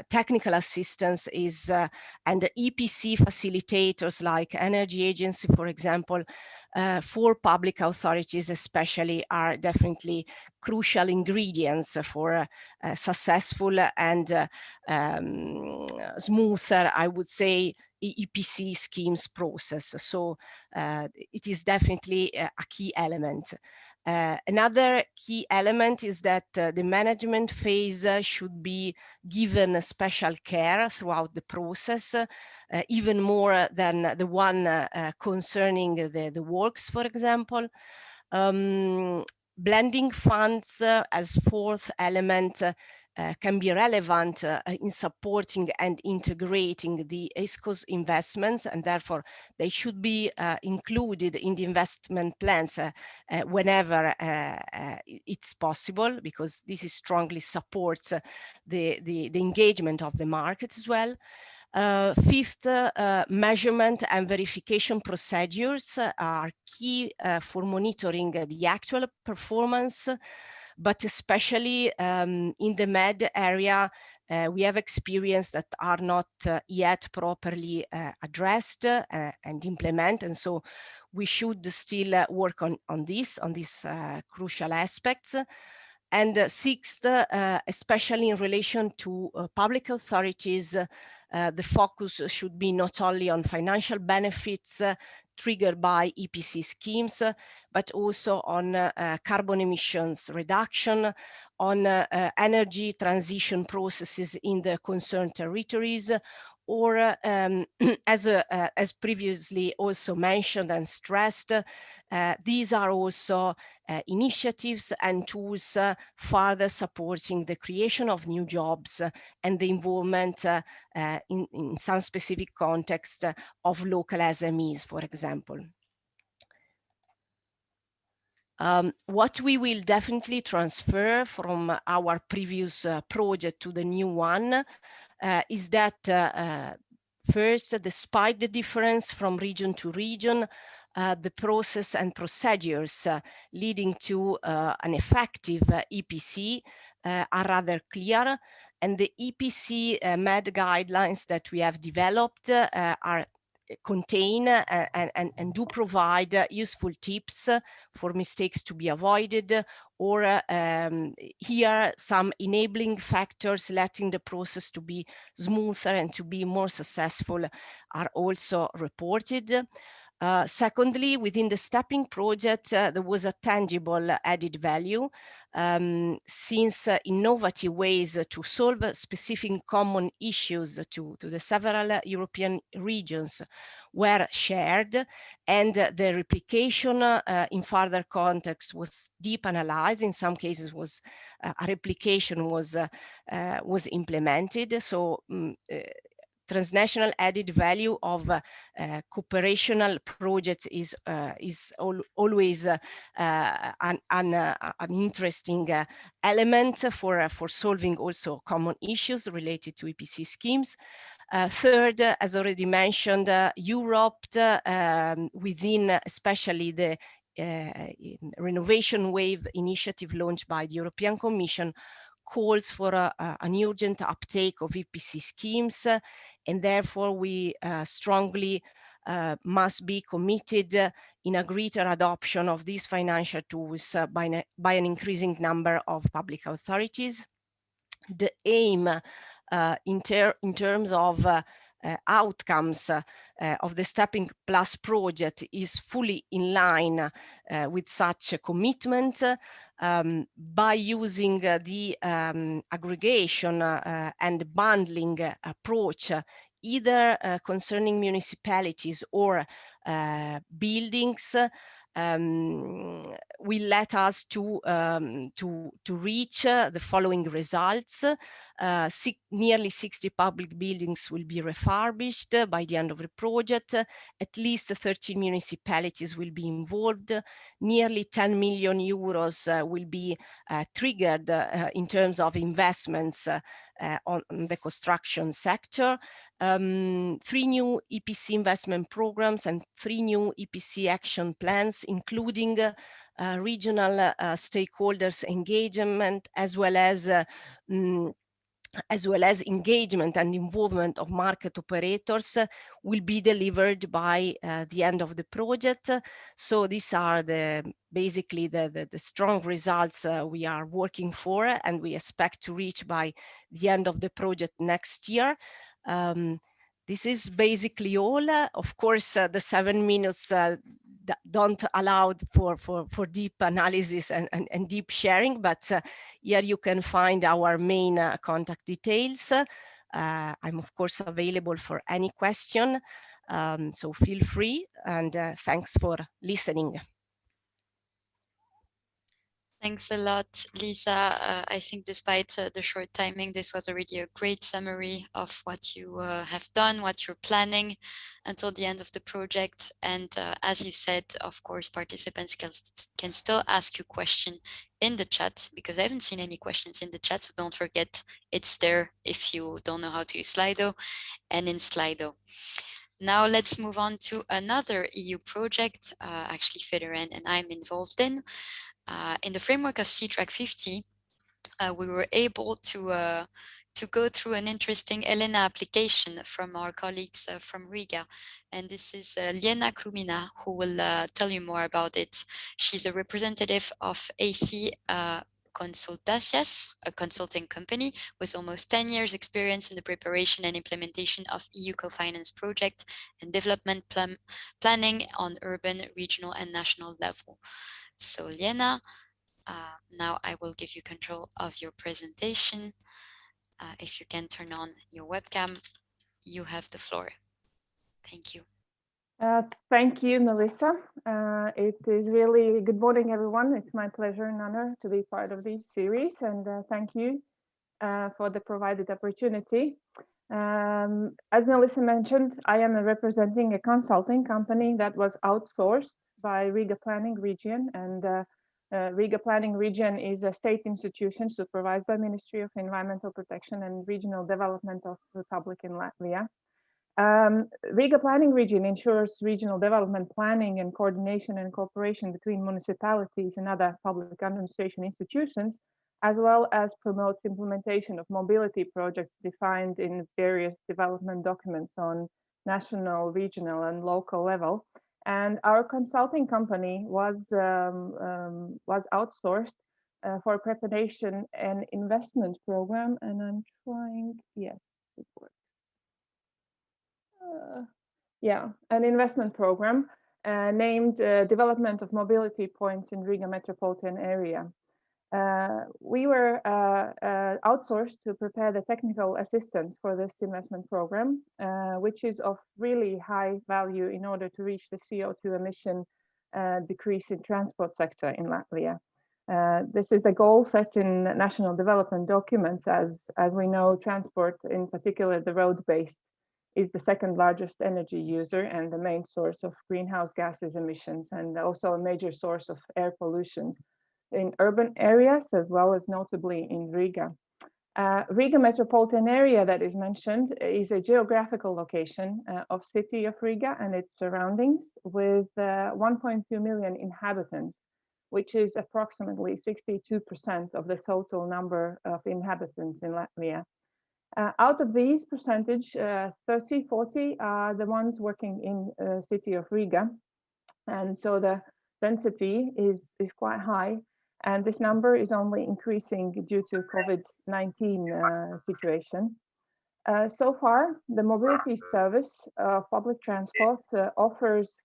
Technical assistance is and the EPC facilitators like Energy Agency, for example, for public authorities especially, are definitely crucial ingredients for successful and smoother, I would say, EPC schemes process. So it is definitely a key element. Another key element is that the management phase should be given special care throughout the process, even more than the one concerning the works, for example. Blending funds as fourth element can be relevant in supporting and integrating the ESCO's investments, and therefore they should be included in the investment plans whenever it's possible, because this is strongly supports the engagement of the market as well. Fifth, measurement and verification procedures are key for monitoring the actual performance, but especially in the MED area, we have experienced that are not yet properly addressed and implemented, and so we should still work on these crucial aspects. And sixth, especially in relation to public authorities, the focus should be not only on financial benefits triggered by EPC schemes, but also on carbon emissions reduction, on energy transition processes in the concerned territories, or as previously also mentioned and stressed, these are also initiatives and tools further supporting the creation of new jobs and the involvement in some specific context of local SMEs, for example. What we will definitely transfer from our previous project to the new one is that first, despite the difference from region to region, the process and procedures leading to an effective EPC are rather clear, and the EPC MED guidelines that we have developed contain and do provide useful tips for mistakes to be avoided, or here some enabling factors letting the process to be smoother and to be more successful are also reported. Secondly, within the stepping project, there was a tangible added value, since innovative ways to solve specific common issues to the several European regions were shared, and the replication in further context was deep analyzed. In some cases, was a replication was implemented. So transnational added value of cooperational projects is always an interesting element for solving also common issues related to EPC schemes. Third, as already mentioned, Europe, within especially the Renovation Wave initiative launched by the European Commission, calls for an urgent uptake of EPC schemes, and therefore we strongly must be committed in a greater adoption of these financial tools by an increasing number of public authorities. The aim in terms of outcomes of the Stepping Plus project is fully in line with such a commitment, by using the aggregation and bundling approach, either concerning municipalities or buildings, will let us to reach the following results. nearly 60 public buildings will be refurbished by the end of the project. At least 13 municipalities will be involved. Nearly 10 million euros will be triggered in terms of investments on the construction sector. 3 new EPC investment programs and 3 new EPC action plans, including regional stakeholders engagement, as well as engagement and involvement of market operators will be delivered by the end of the project. So these are basically the strong results we are working for, and we expect to reach by the end of the project next year. This is basically all. Of course, the 7 minutes don't allow for deep analysis and deep sharing, but here you can find our main contact details. I'm of course available for any question, so feel free, and thanks for listening. Thanks a lot, Lisa. I think despite the short timing, this was already a great summary of what you have done, what you're planning until the end of the project. And as you said, of course, participants can still ask you questions in the chat, because I haven't seen any questions in the chat. So don't forget, it's there if you don't know how to use Slido, and in Slido. Now let's move on to another EU project, actually Federen and I'm involved in. In the framework of C-Track 50, we were able to go through an interesting ELENA application from our colleagues from Riga. And this is Liena Krumina, who will tell you more about it. She's a representative of AC Consultacias, a consulting company with almost 10 years experience in the preparation and implementation of EU co-finance project and development planning on urban, regional and national level. So Liena, now I will give you control of your presentation. If you can turn on your webcam, you have the floor. Thank you. Thank you, Melissa. It is really good morning, everyone. It's my pleasure and honor to be part of this series, and thank you for the provided opportunity. As Melissa mentioned, I am representing a consulting company that was outsourced by Riga Planning Region, and Riga Planning Region is a state institution supervised by Ministry of Environmental Protection and Regional Development of Republic in Latvia. Riga Planning Region ensures regional development planning and coordination and cooperation between municipalities and other public administration institutions, as well as promotes implementation of mobility projects defined in various development documents on national, regional, and local level. And our consulting company was outsourced for preparation and investment program. And I'm trying, yes, it works. An investment program named Development of Mobility Points in Riga Metropolitan Area. We were outsourced to prepare the technical assistance for this investment program, which is of really high value in order to reach the CO2 emission decrease in transport sector in Latvia. This is a goal set in national development documents. As we know, transport, in particular the road-based, is the second largest energy user and the main source of greenhouse gases emissions, and also a major source of air pollution in urban areas, as well as notably in Riga. Riga metropolitan area that is mentioned is a geographical location of city of Riga and its surroundings, with 1.2 million inhabitants, which is approximately 62% of the total number of inhabitants in Latvia. Out of these percentage, 30-40 are the ones working in city of Riga, and so the density is quite high, and this number is only increasing due to COVID-19 situation. So far, the mobility service of public transport offers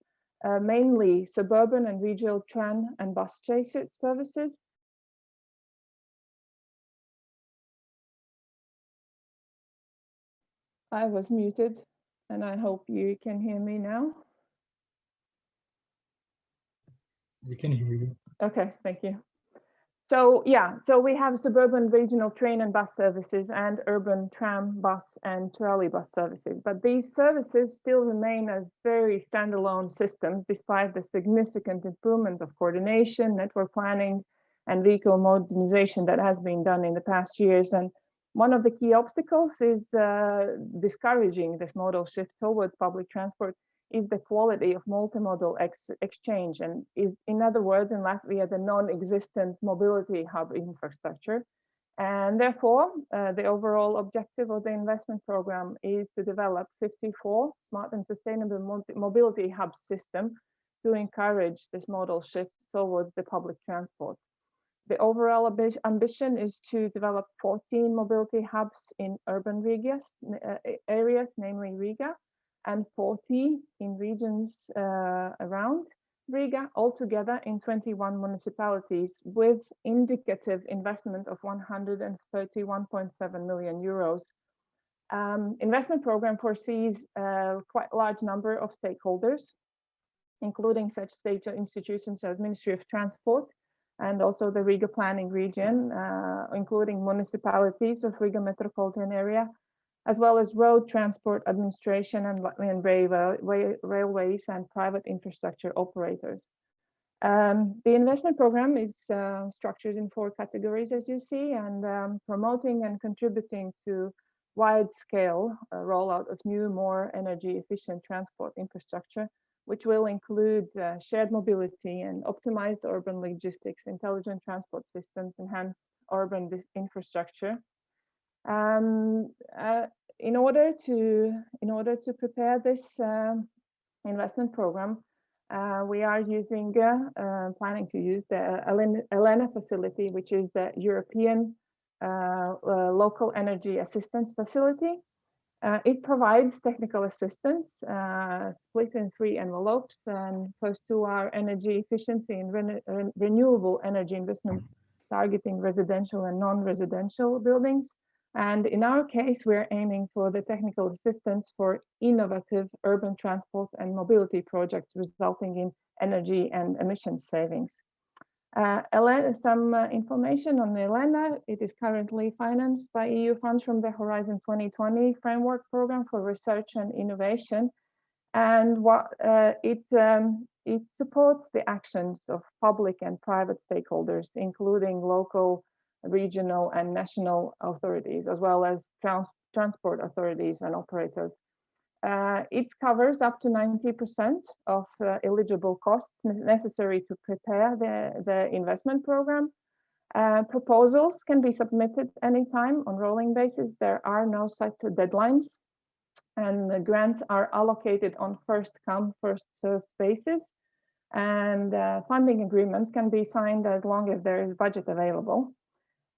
mainly suburban and regional tram and bus services. I was muted, and I hope you can hear me now. We can hear you. Okay, thank you. So yeah, so we have suburban regional train and bus services and urban tram, bus and trolley bus services. But these services still remain as very standalone systems despite the significant improvement of coordination, network planning, and vehicle modernization that has been done in the past years. And one of the key obstacles is discouraging this modal shift towards public transport is the quality of multimodal exchange, and is, in other words, in Latvia, the non-existent mobility hub infrastructure. And therefore, the overall objective of the investment program is to develop 54 smart and sustainable mobility hub system to encourage this modal shift towards the public transport. The overall ambition is to develop 14 mobility hubs in urban areas, namely Riga, and 40 in regions around Riga, altogether in 21 municipalities, with indicative investment of 131.7 million euros. Investment program foresees quite a large number of stakeholders, including such state institutions as Ministry of Transport and also the Riga planning region, including municipalities of Riga metropolitan area, as well as road transport administration and railways and private infrastructure operators. The investment program is structured in 4 categories, as you see, and promoting and contributing to wide-scale rollout of new, more energy-efficient transport infrastructure, which will include shared mobility and optimized urban logistics, intelligent transport systems, enhanced urban infrastructure. In order to prepare this investment program, we are planning to use the ELENA Facility, which is the European Local Energy Assistance Facility. It provides technical assistance split in 3 envelopes, and first 2 are energy efficiency and renewable energy investments targeting residential and non-residential buildings. And in our case, we're aiming for the technical assistance for innovative urban transport and mobility projects resulting in energy and emission savings. Some information on ELENA. It is currently financed by EU funds from the Horizon 2020 framework program for research and innovation. And it supports the actions of public and private stakeholders, including local, regional, and national authorities, as well as transport authorities and operators. It covers up to 90% of eligible costs necessary to prepare the investment program. Proposals can be submitted anytime on rolling basis. There are no set deadlines, and the grants are allocated on first come, first served basis. And funding agreements can be signed as long as there is budget available.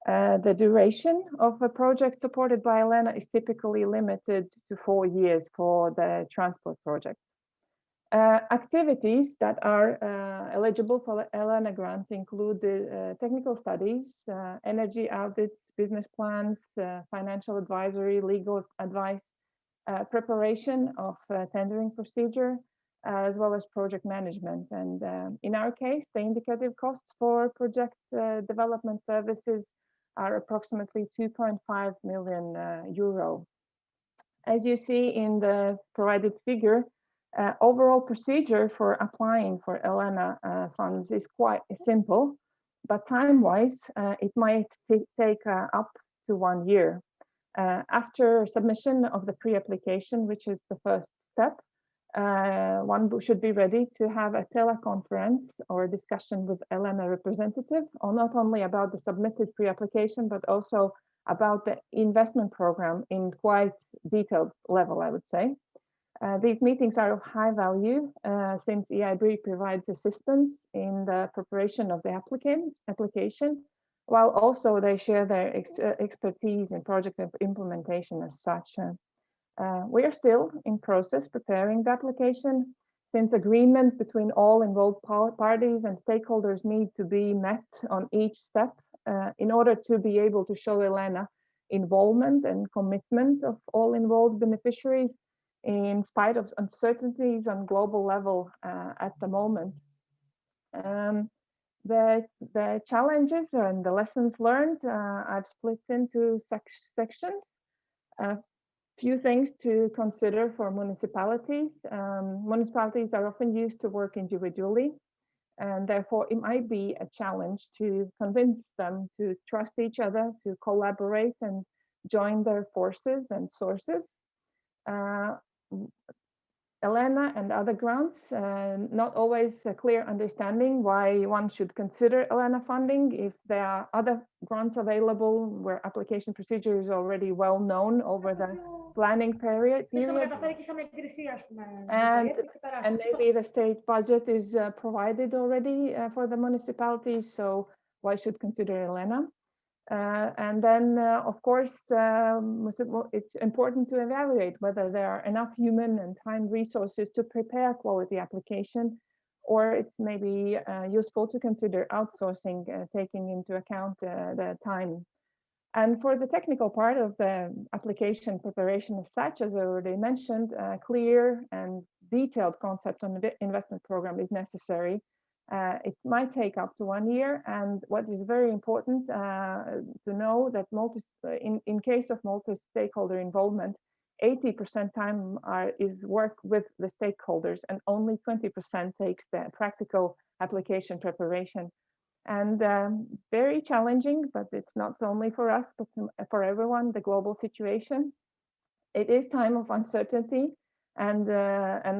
The duration of a project supported by ELENA is typically limited to 4 years for the transport project. Activities that are eligible for ELENA grants include the technical studies, energy audits, business plans, financial advisory, legal advice, preparation of tendering procedure, as well as project management. And in our case, the indicative costs for project development services are approximately 2.5 million euro. As you see in the provided figure, overall procedure for applying for ELENA funds is quite simple, but time-wise, it might take up to 1 year. After submission of the pre-application, which is the first step, one should be ready to have a teleconference or discussion with ELENA representative, or not only about the submitted pre-application, but also about the investment program in quite detailed level, I would say. These meetings are of high value since EIB provides assistance in the preparation of the application, while also they share their expertise in project implementation as such. We are still in process preparing the application, since agreement between all involved parties and stakeholders need to be met on each step in order to be able to show ELENA involvement and commitment of all involved beneficiaries in spite of uncertainties on global level at the moment. The challenges and the lessons learned, I've split into sections. A few things to consider for municipalities. Municipalities are often used to work individually, and therefore it might be a challenge to convince them to trust each other, to collaborate and join their forces and sources. ELENA and other grants, not always a clear understanding why one should consider ELENA funding if there are other grants available where application procedure is already well known over the planning period. And maybe the state budget is provided already for the municipalities, so why should consider ELENA? And then, of course, it's important to evaluate whether there are enough human and time resources to prepare quality application, or it's maybe useful to consider outsourcing, taking into account the time. And for the technical part of the application preparation as such, as I already mentioned, a clear and detailed concept on the investment program is necessary. It might take up to 1 year, and what is very important to know that in case of multi-stakeholder involvement, 80% time is work with the stakeholders, and only 20% takes the practical application preparation. And very challenging, but it's not only for us, but for everyone, the global situation. It is time of uncertainty and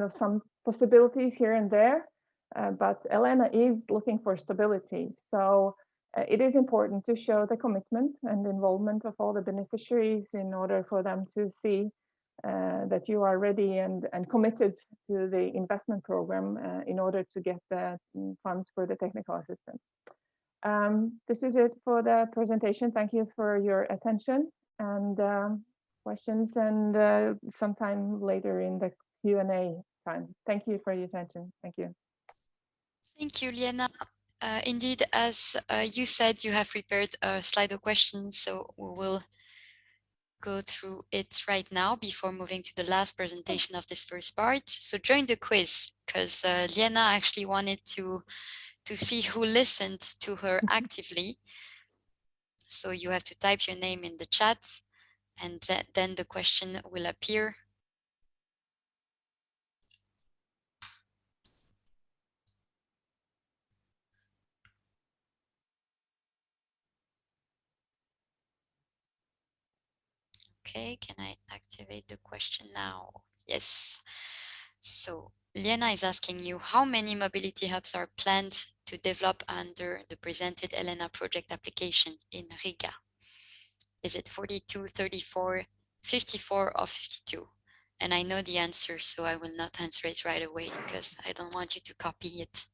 of some possibilities here and there. But ELENA is looking for stability. So it is important to show the commitment and involvement of all the beneficiaries in order for them to see that you are ready and committed to the investment program in order to get the funds for the technical assistance. This is it for the presentation. Thank you for your attention and questions, and sometime later in the Q&A time. Thank you for your attention. Thank you. Thank you, Liena. Indeed, as you said, you have prepared a slide of questions, so we will go through it right now before moving to the last presentation of this first part. So join the quiz, because Liena actually wanted to see who listened to her actively. So you have to type your name in the chat, and then the question will appear. Okay, can I activate the question now? Yes. So Liena is asking you, how many mobility hubs are planned to develop under the presented ELENA project application in Riga? Is it 42, 34, 54, or 52? And I know the answer, so I will not answer it right away because I don't want you to copy it.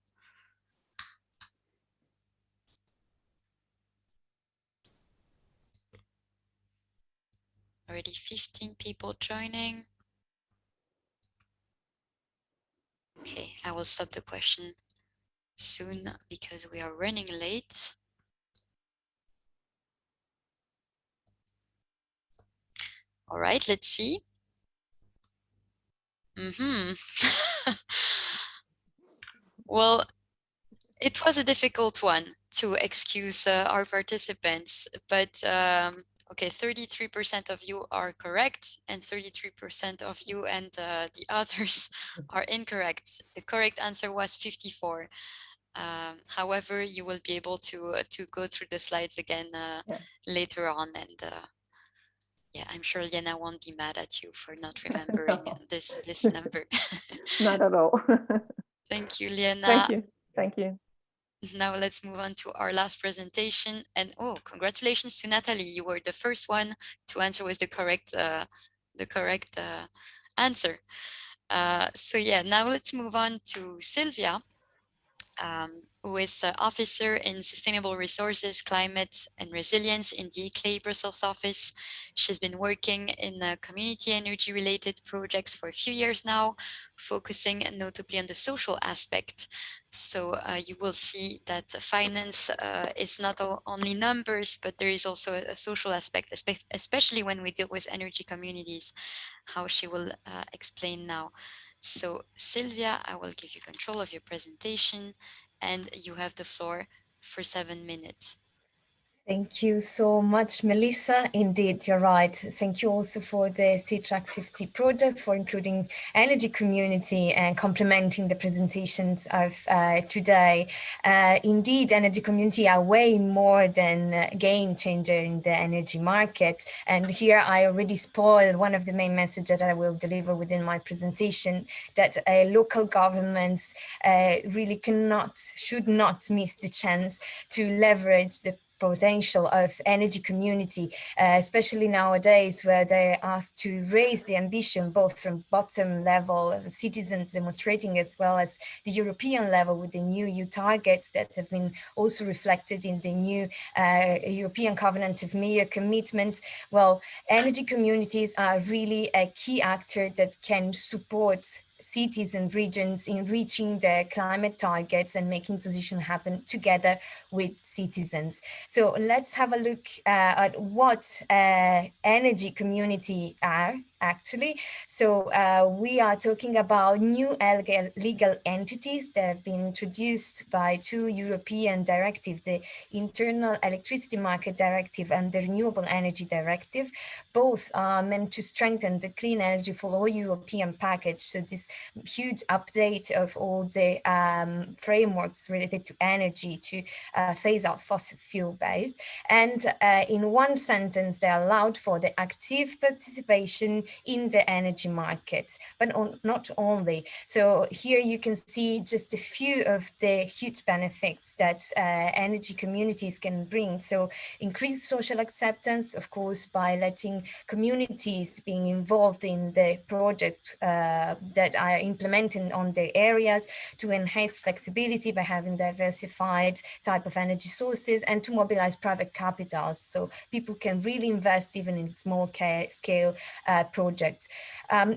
Already 15 people joining. Okay, I will stop the question soon because we are running late. All right, let's see. Well, it was a difficult one, to excuse our participants, but okay, 33% of you are correct and 33% of you and the others are incorrect. The correct answer was 54. However, you will be able to go through the slides again later on, and yeah, I'm sure Liena won't be mad at you for not remembering this number. Not at all. Thank you, Liena. Thank you. Thank you. Now let's move on to our last presentation. And oh, congratulations to Natalie. You were the first one to answer with the correct answer. So yeah, now let's move on to Sylvia, who is Officer in Sustainable Resources, Climate and Resilience in the ICLEI Brussels office. She's been working in community energy related projects for a few years now, focusing notably on the social aspect. So you will see that finance is not only numbers, but there is also a social aspect, especially when we deal with energy communities, how she will explain now. So Sylvia, I will give you control of your presentation and you have the floor for 7 minutes. Thank you so much, Melissa. Indeed, you're right. Thank you also for the C-Track 50 project for including energy community and complementing the presentations of today. Indeed, energy community are way more than a game changer in the energy market. And here I already spoiled one of the main messages that I will deliver within my presentation, that local governments really should not miss the chance to leverage the potential of energy community, especially nowadays where they're asked to raise the ambition both from bottom level citizens demonstrating as well as the European level with the new EU targets that have been also reflected in the new European Covenant of Mayor commitment. Well, energy communities are really a key actor that can support cities and regions in reaching their climate targets and making transition happen together with citizens. So let's have a look at what energy community are actually. So we are talking about new legal entities that have been introduced by two European directives, the Internal Electricity Market Directive and the Renewable Energy Directive. Both are meant to strengthen the clean energy for all European package. So this huge update of all the frameworks related to energy to phase out fossil fuel based. And in one sentence, they allowed for the active participation in the energy markets, but not only. So here you can see just a few of the huge benefits that energy communities can bring. So increased social acceptance, of course, by letting communities being involved in the project that are implementing on their areas, to enhance flexibility by having diversified type of energy sources, and to mobilize private capitals so people can really invest even in small scale projects.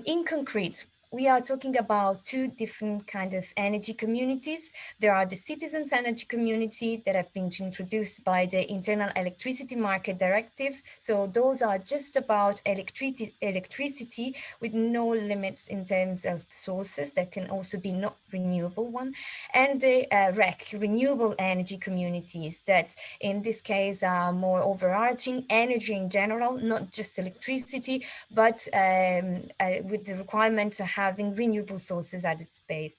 In concrete, we are talking about two different kind of energy communities. There are the citizens' energy community that have been introduced by the Internal Electricity Market Directive. So those are just about electricity with no limits in terms of sources. That can also be not renewable one. And the REC, renewable energy communities, that in this case are more overarching energy in general, not just electricity, but with the requirement of having renewable sources at its base.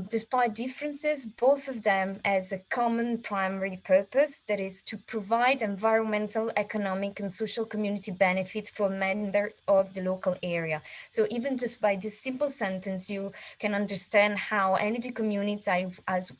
Despite differences, both of them has a common primary purpose, that is to provide environmental, economic and social community benefits for members of the local area. So even just by this simple sentence, you can understand how energy communities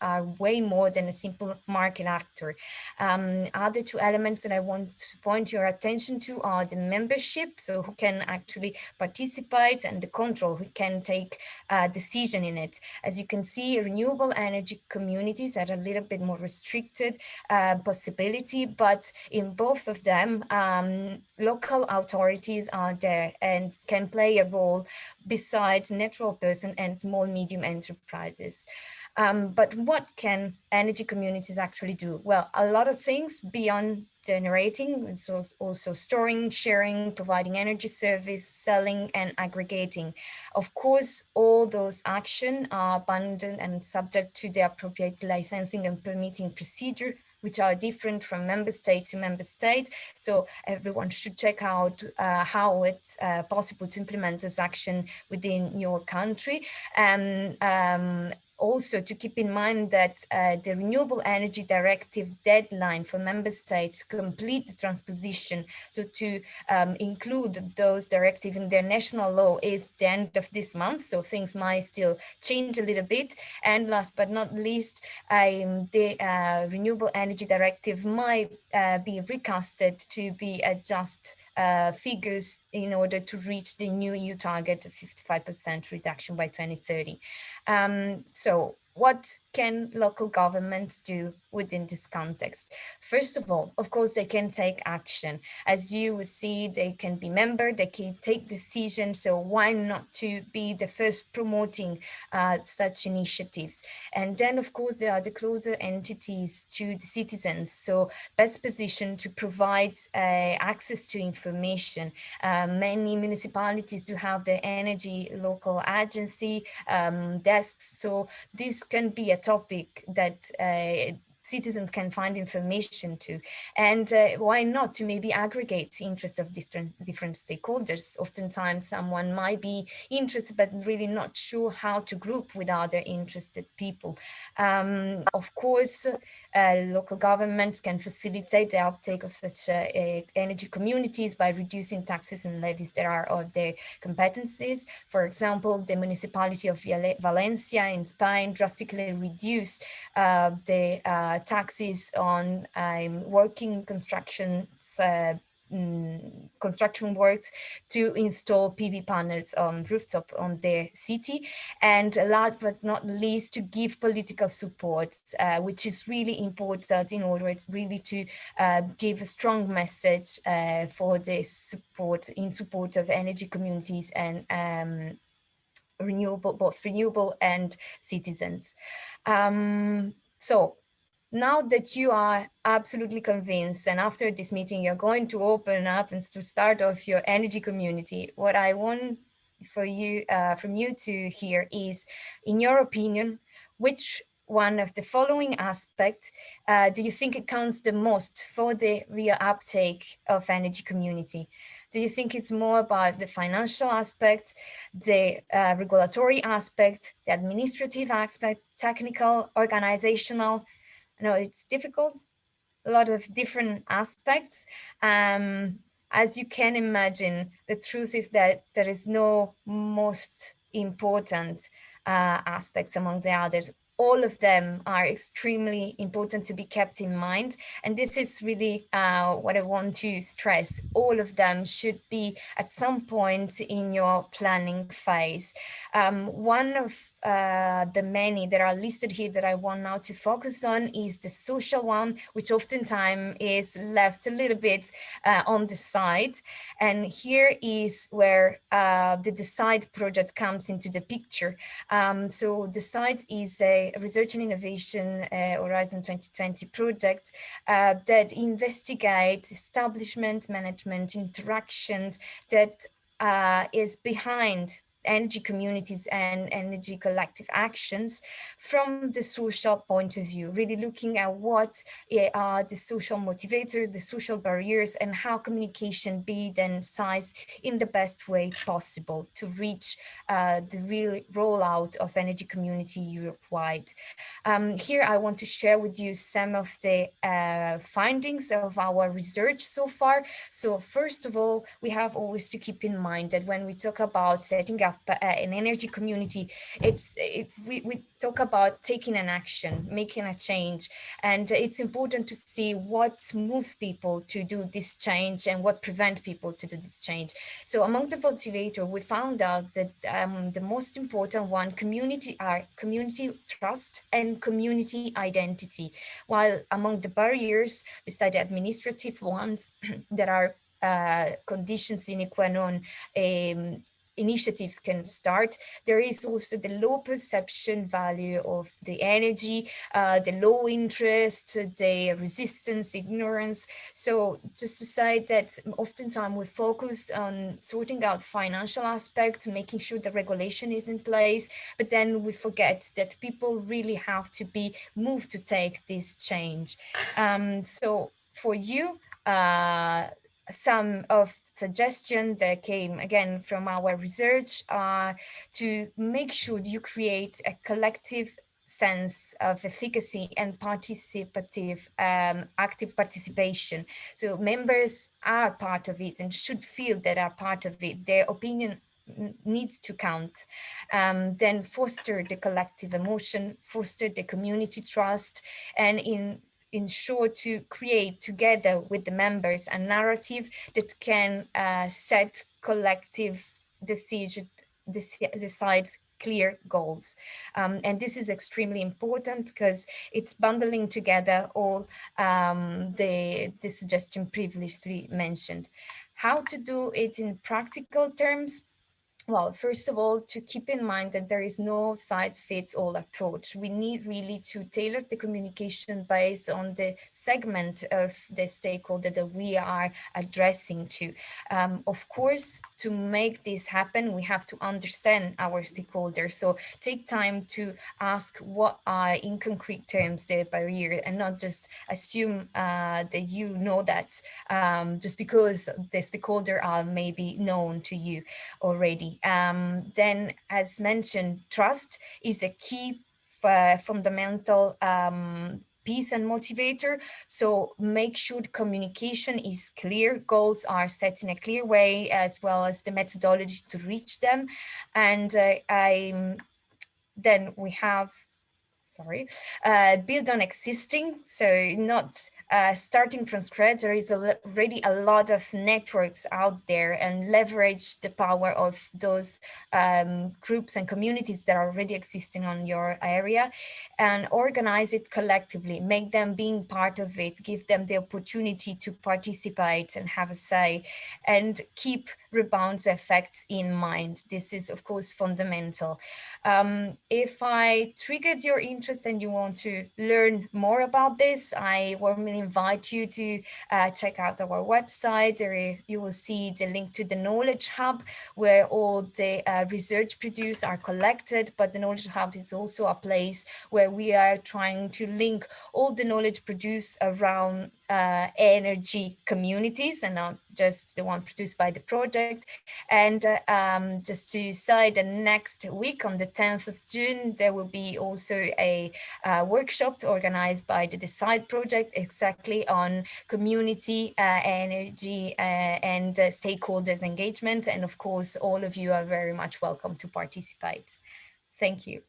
are way more than a simple market actor. Other two elements that I want to point your attention to are the membership, so who can actually participate, and the control, who can take a decision in it. As you can see, renewable energy communities are a little bit more restricted possibility, but in both of them, local authorities are there and can play a role besides natural person and small medium enterprises. But what can energy communities actually do? Well, a lot of things beyond generating, so also storing, sharing, providing energy service, selling and aggregating. Of course, all those actions are abundant and subject to the appropriate licensing and permitting procedure, which are different from member state to member state. So everyone should check out how it's possible to implement this action within your country. Also to keep in mind that the Renewable Energy Directive deadline for member states to complete the transposition, so to include those directives in their national law, is the end of this month. So things might still change a little bit. And last but not least, the Renewable Energy Directive might be recasted to be adjust figures in order to reach the new EU target of 55% reduction by 2030. So what can local governments do within this context? First of all, of course, they can take action. As you will see, they can be member, they can take decisions. So why not to be the first promoting such initiatives? And then, of course, there are the closer entities to the citizens. So best positioned to provide access to information. Many municipalities do have the energy local agency desks. So this can be a topic that citizens can find information to, and why not to maybe aggregate interest of different stakeholders. Oftentimes someone might be interested but really not sure how to group with other interested people. Of course, local governments can facilitate the uptake of such energy communities by reducing taxes and levies that are of their competencies. For example, the municipality of Valencia in Spain drastically reduced the taxes on working construction works to install PV panels on rooftop on their city, and last but not least to give political support, which is really important in order really to give a strong message for the support of energy communities and both renewable and citizens. So now that you are absolutely convinced, and after this meeting, you're going to open up and to start off your energy community, what I want from you to hear is, in your opinion, which one of the following aspects do you think it counts the most for the real uptake of energy community? Do you think it's more about the financial aspect, the regulatory aspect, the administrative aspect, technical, organizational? I know it's difficult, a lot of different aspects. As you can imagine, the truth is that there is no most important aspects among the others. All of them are extremely important to be kept in mind. And this is really what I want to stress. All of them should be at some point in your planning phase. One of the many that are listed here that I want now to focus on is the social one, which oftentimes is left a little bit on the side. And here is where the DECIDE project comes into the picture. So DECIDE is a research and innovation Horizon 2020 project that investigates establishment, management, interactions that is behind energy communities and energy collective actions from the social point of view, really looking at what are the social motivators, the social barriers, and how communication be then sized in the best way possible to reach the real rollout of energy community Europe-wide. Here I want to share with you some of the findings of our research so far. So first of all, we have always to keep in mind that when we talk about setting up an energy community, we talk about taking an action, making a change, and it's important to see what moves people to do this change and what prevent people to do this change. So among the motivators, we found out that the most important one are community trust and community identity, while among the barriers, beside the administrative ones, there are conditions sine qua non initiatives can start. There is also the low perception value of the energy, the low interest, the resistance, ignorance. So just to say that oftentimes we focus on sorting out financial aspects, making sure the regulation is in place, but then we forget that people really have to be moved to take this change. So for you, some of suggestions that came again from our research are to make sure you create a collective sense of efficacy and participative, active participation. So members are part of it and should feel that are part of it. Their opinion needs to count. Then foster the collective emotion, foster the community trust, and ensure to create together with the members a narrative that can set collective decides clear goals. And this is extremely important because it's bundling together all the suggestion previously mentioned. How to do it in practical terms? well, first of all, to keep in mind that there is no size-fits-all approach. We need really to tailor the communication based on the segment of the stakeholder that we are addressing to. Of course, to make this happen, we have to understand our stakeholders. So take time to ask what are, in concrete terms, the barrier, and not just assume that you know that just because the stakeholder are maybe known to you already. Then, as mentioned, trust is a key fundamental piece and motivator. So make sure the communication is clear, goals are set in a clear way, as well as the methodology to reach them. And then we have build on existing, so not starting from scratch. There is already a lot of networks out there, and leverage the power of those groups and communities that are already existing on your area, and organize it collectively, make them being part of it, give them the opportunity to participate and have a say, and keep rebound effects in mind. This is, of course, fundamental. If I triggered your interest and you want to learn more about this, I warmly invite you to check out our website. There you will see the link to the Knowledge Hub, where all the research produced are collected. But the Knowledge Hub is also a place where we are trying to link all the knowledge produced around energy communities, and not just the one produced by the project. And just to say, the next week on the 10th of June, there will be also a workshop organized by the Decide project, exactly on community energy and stakeholders engagement. And of course, all of you are very much welcome to participate. Thank you.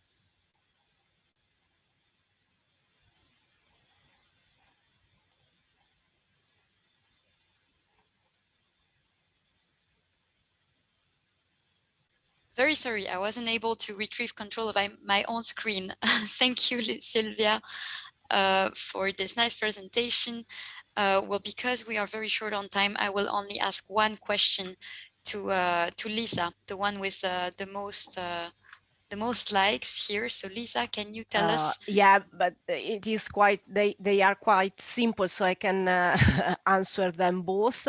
Very sorry, I wasn't able to retrieve control of my own screen. Thank you, Sylvia, for this nice presentation. Well, because we are very short on time, I will only ask one question to Lisa, the one with the most likes here. So Lisa, can you tell us? Yeah, but it is quite, they are quite simple, so I can answer them both.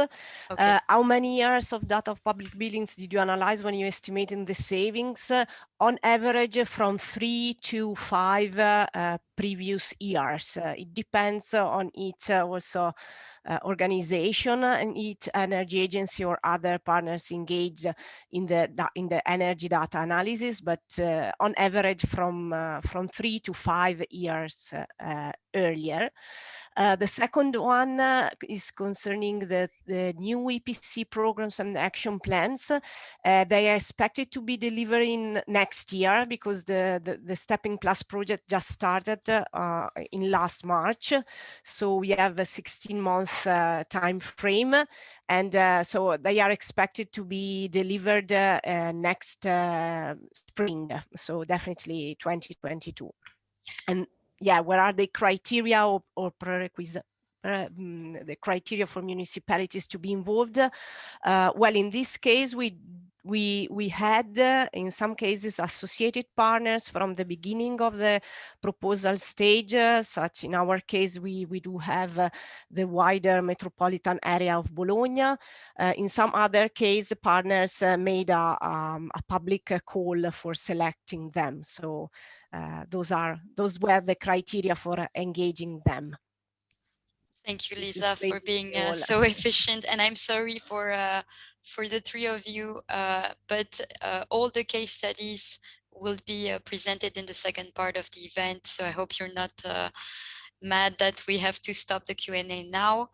Okay. How many years of data of public buildings did you analyze when you estimated the savings? On average, from 3 to 5 previous years. It depends on each also organization and each energy agency or other partners engaged in the energy data analysis, but on average from 3 to 5 years earlier. The second one is concerning the new EPC programs and action plans. They are expected to be delivering next year, because the Stepping Plus project just started in last March. So we have a 16-month time frame, and so they are expected to be delivered next spring, so definitely 2022. And yeah, what are the criteria or prerequisites? The criteria for municipalities to be involved? Well, in this case, we had in some cases associated partners from the beginning of the proposal stage, such in our case we do have the wider metropolitan area of Bologna. In some other case, partners made a public call for selecting them. So those were the criteria for engaging them. Thank you, Lisa, for being so efficient. And I'm sorry for the three of you, but all the case studies will be presented in the second part of the event. So I hope you're not mad that we have to stop the Q&A now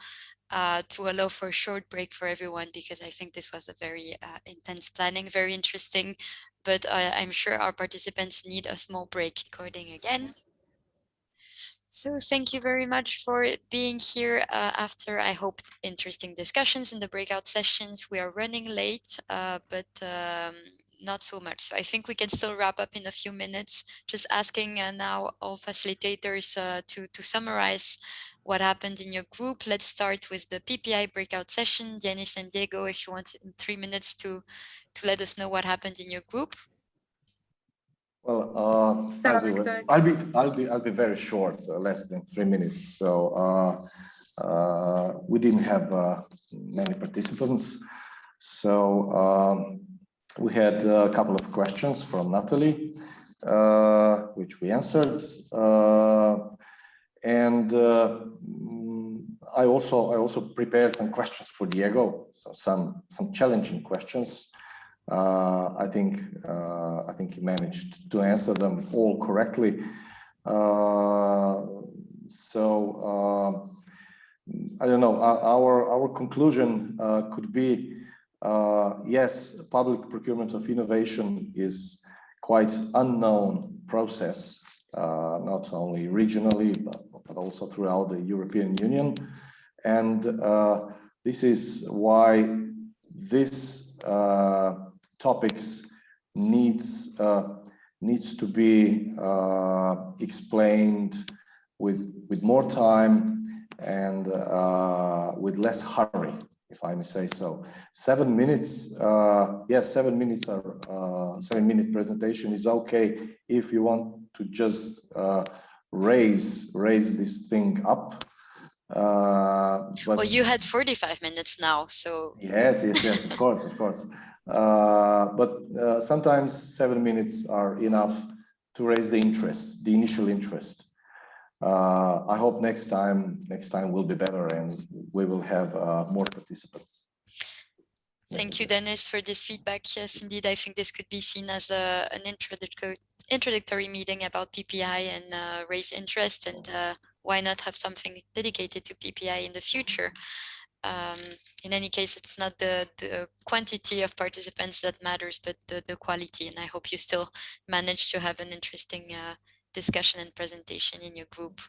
to allow for a short break for everyone, because I think this was a very intense planning, very interesting. But I'm sure our participants need a small break. Recording again. So thank you very much for being here after, I hope, interesting discussions in the breakout sessions. We are running late, but not so much. So I think we can still wrap up in a few minutes. Just asking now all facilitators to summarize what happened in your group. Let's start with the PPI breakout session. Yanis and Diego, if you want in 3 minutes to let us know what happened in your group. Well, I'll be very short, less than 3 minutes. So we didn't have many participants. So we had a couple of questions from Natalie, which we answered, and I also prepared some questions for Diego. So some challenging questions. I think he managed to answer them all correctly. So I don't know. Our conclusion could be yes, public procurement of innovation is quite unknown process, not only regionally but also throughout the European Union, and this is why this topics needs to be explained with more time and with less hurry, if I may say so. 7 minutes, yes, 7 minutes are 7-minute presentation is okay if you want to just raise this thing up. But well, you had 45 minutes now, so yes, of course. But sometimes 7 minutes are enough to raise the interest, the initial interest. I hope next time will be better and we will have more participants. Thank you, Dennis, for this feedback. Yes, indeed, I think this could be seen as an introductory meeting about PPI and raise interest, and why not have something dedicated to PPI in the future. In any case, it's not the quantity of participants that matters, but the quality, and I hope you still manage to have an interesting discussion and presentation in your group.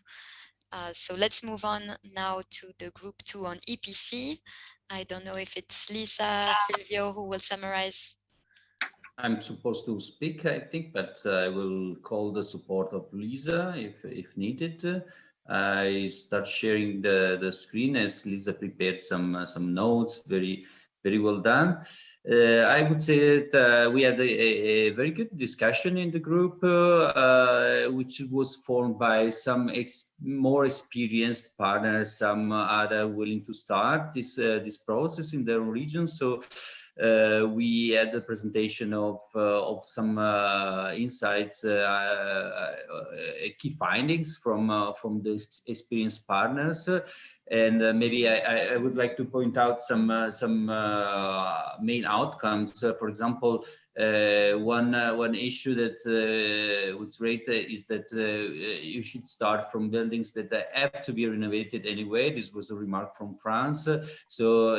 So let's move on now to the group 2 on EPC. I don't know if it's Lisa, Silvio, who will summarize. I'm supposed to speak, I think, but I will call the support of Lisa if needed. I start sharing the screen as Lisa prepared some notes. Very well done. I would say that we had a very good discussion in the group, which was formed by some more experienced partners, some other willing to start this process in their region. So we had the presentation of some insights, key findings from the experienced partners. And maybe I would like to point out some main outcomes. For example, one issue that was raised is that you should start from buildings that have to be renovated anyway. This was a remark from France. So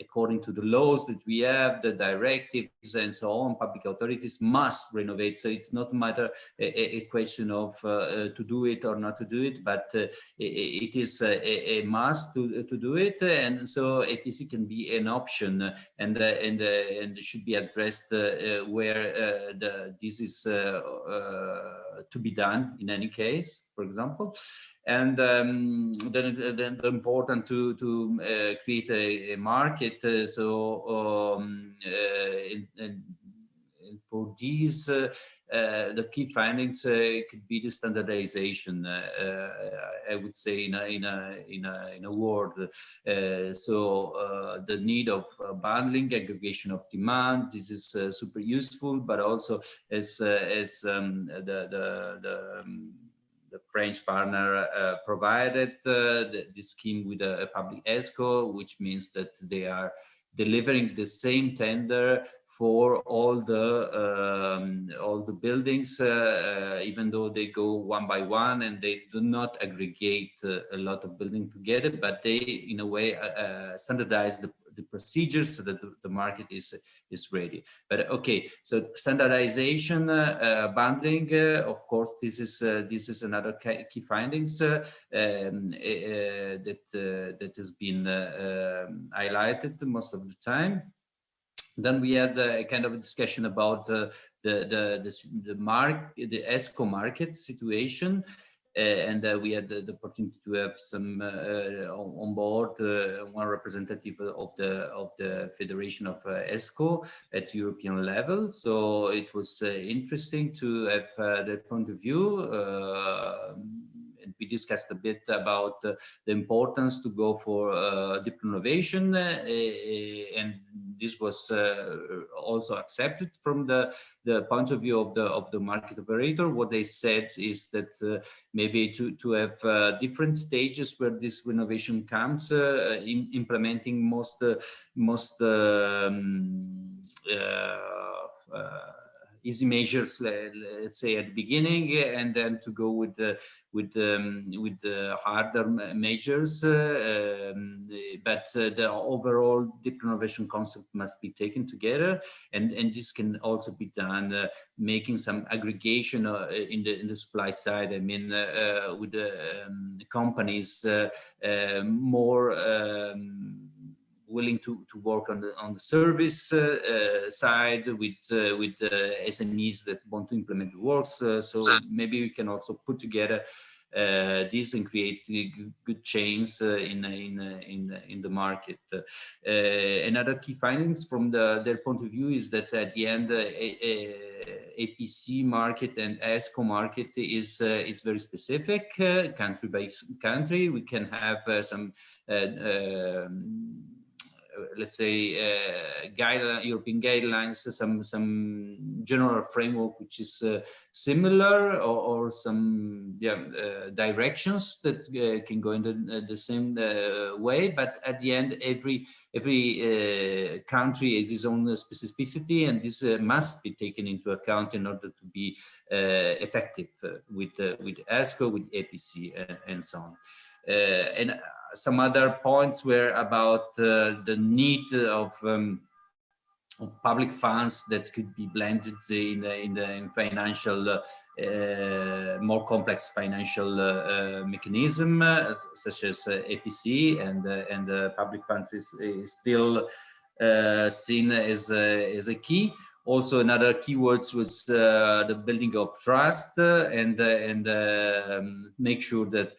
according to the laws that we have, the directives and so on, public authorities must renovate. So it's not a matter, a question of to do it or not to do it, but it is a must to do it. And so EPC can be an option, and should be addressed where this is to be done in any case, for example. And then important to create a market. And for these, the key findings could be the standardization. I would say in a word. The need of bundling, aggregation of demand. This is super useful, but also as the French partner provided this scheme with a public ESCO, which means that they are delivering the same tender for all the buildings, even though they go one by one and they do not aggregate a lot of buildings together, but they in a way standardize the procedures so that the market is ready. But okay, so standardization, bundling, of course, this is another key findings that has been highlighted most of the time. Then we had a kind of a discussion about the ESCO market situation. and we had the opportunity to have some on board one representative of the Federation of ESCO at European level. So it was interesting to have their point of view. And we discussed a bit about the importance to go for deep innovation, and this was also accepted from the point of view of the market operator. What they said is that maybe to have different stages where this renovation comes, implementing most easy measures, let's say at the beginning, and then to go with the harder measures. But the overall deep innovation concept must be taken together, and this can also be done making some aggregation in the supply side. I mean, with the companies more willing to work on the service side with SMEs that want to implement the works. So maybe we can also put together this and create good chains in the market. Another key findings from their point of view is that at the end, APC market and ESCO market is very specific, country by country. We can have some let's say European guidelines, some general framework which is similar, or some directions that can go in the same way. But at the end, every country has its own specificity, and this must be taken into account in order to be effective with ESCO, with APC, and so on. And some other points were about the need of public funds that could be blended in financial, more complex financial mechanism, such as APC, and public funds is still seen as a key. Also, another keywords was the building of trust, and make sure that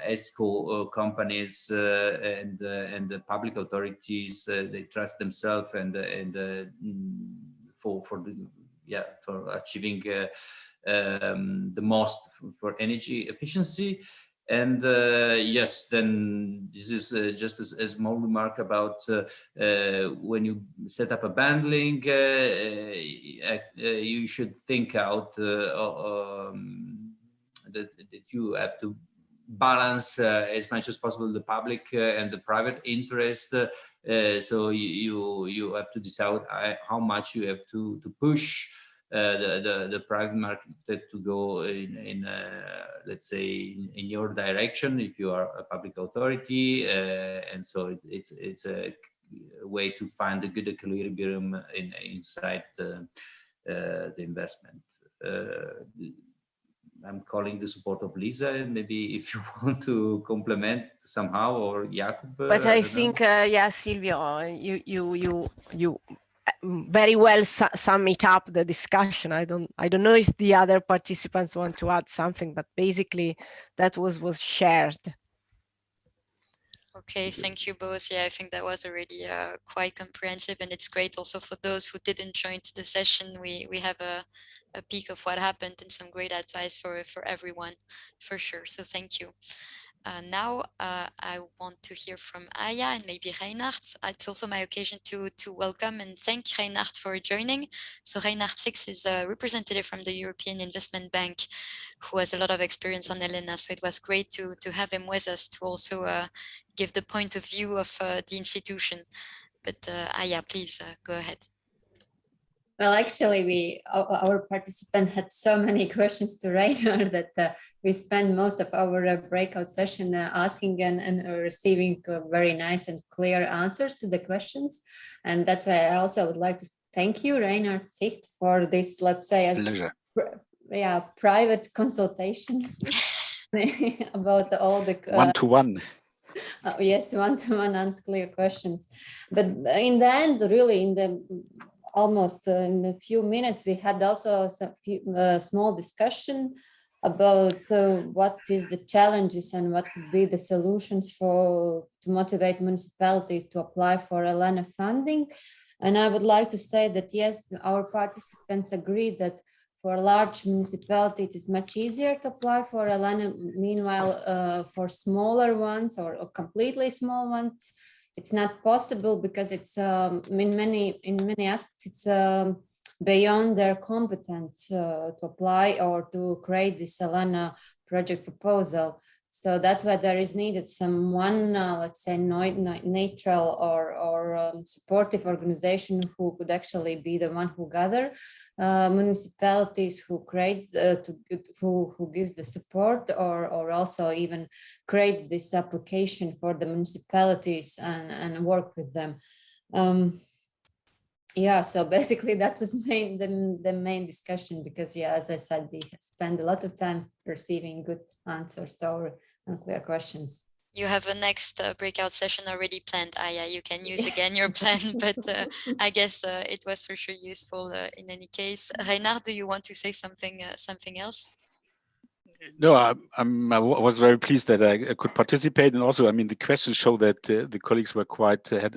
ESCO companies and the public authorities they trust themselves and for achieving the most for energy efficiency. And yes, then this is just a small remark about when you set up a bundling, you should think out that you have to balance as much as possible the public and the private interest. So you have to decide how much you have to push the private market to go in let's say in your direction if you are a public authority, and so it's a way to find a good equilibrium inside the investment. I'm calling the support of Lisa, maybe if you want to complement somehow, or Jakub. But I think, yeah, Silvio, you very well sum it up, the discussion. I don't know if the other participants want to add something, but basically that was shared. Okay, thank you both. Yeah, I think that was already quite comprehensive, and it's great also for those who didn't join the session. We have a peek of what happened and some great advice for everyone, for sure. So thank you. Now I want to hear from Aya and maybe Reinhard. It's also my occasion to welcome and thank Reinhard for joining. So Reinhard Six is a representative from the European Investment Bank who has a lot of experience on ELENA. So it was great to have him with us to also give the point of view of the institution. But Aya, please go ahead. Well, actually, our participant had so many questions to Reinhard that we spent most of our breakout session asking and receiving very nice and clear answers to the questions. And that's why I also would like to thank you, Reinhard Sicht, for this, let's say, as private consultation about all the one-to-one. Yes, one-to-one and clear questions. But in the end, really, almost in a few minutes, we had also some small discussion about what is the challenges and what could be the solutions to motivate municipalities to apply for ELENA funding. And I would like to say that yes, our participants agree that for large municipalities it is much easier to apply for ELENA. Meanwhile, for smaller ones or completely small ones, it's not possible because it's in many aspects it's beyond their competence to apply or to create this ELENA project proposal. So that's why there is needed someone, let's say, neutral or supportive organization who could actually be the one who gather municipalities, who creates, who gives the support, or also even creates this application for the municipalities and work with them. Yeah, so basically that was the main discussion, because yeah, as I said, we spend a lot of time receiving good answers to our unclear questions. You have a next breakout session already planned, Aya. You can use again your plan, but I guess it was for sure useful in any case. Reinhard, do you want to say something else? No, I was very pleased that I could participate, and also, I mean, the questions show that the colleagues were quite had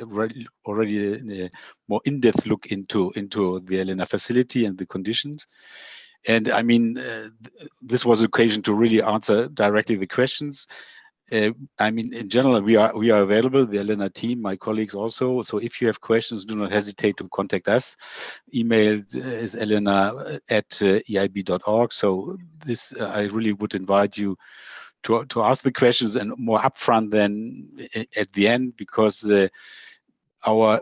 already a more in-depth look into the ELENA facility and the conditions. And I mean, this was an occasion to really answer directly the questions. I mean, in general, we are available, the ELENA team, my colleagues also. So if you have questions, do not hesitate to contact us. Email is elena@eib.org. So this, I really would invite you to ask the questions and more upfront than at the end, because our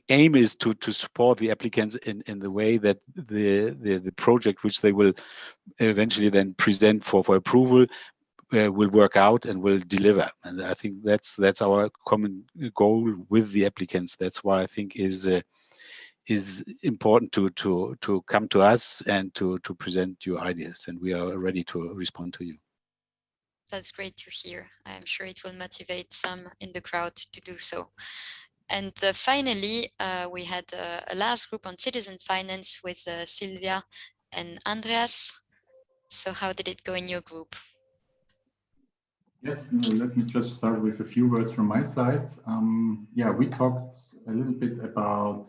aim is to support the applicants in the way that the project which they will eventually then present for approval will work out and will deliver. And I think that's our common goal with the applicants. That's why I think is important to come to us and to present your ideas, and we are ready to respond to you. That's great to hear. I'm sure it will motivate some in the crowd to do so. And finally, we had a last group on citizen finance with Silvia and Andreas. So how did it go in your group? Yes, let me just start with a few words from my side. Yeah, we talked a little bit about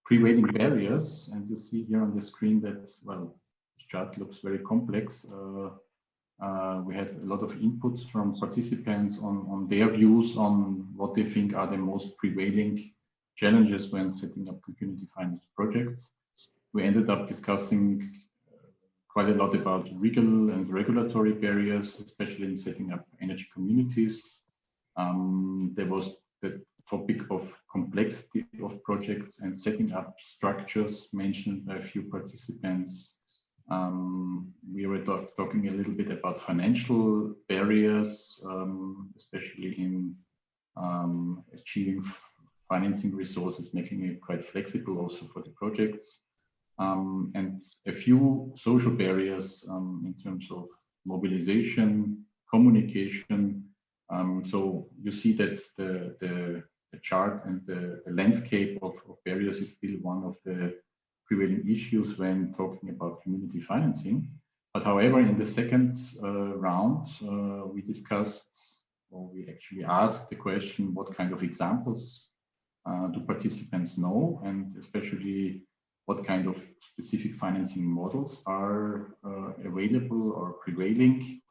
prevailing barriers, and you see here on the screen that, well, the chart looks very complex. We had a lot of inputs from participants on their views on what they think are the most prevailing challenges when setting up community finance projects. We ended up discussing quite a lot about legal and regulatory barriers, especially in setting up energy communities. There was the topic of complexity of projects and setting up structures mentioned by a few participants. We were talking a little bit about financial barriers, especially in achieving financing resources, making it quite flexible also for the projects. And a few social barriers in terms of mobilization, communication. So you see that the chart and the landscape of barriers is still one of the prevailing issues when talking about community financing. But however, in the second round, we discussed, or we actually asked the question, what kind of examples do participants know, and especially what kind of specific financing models are available or prevailing.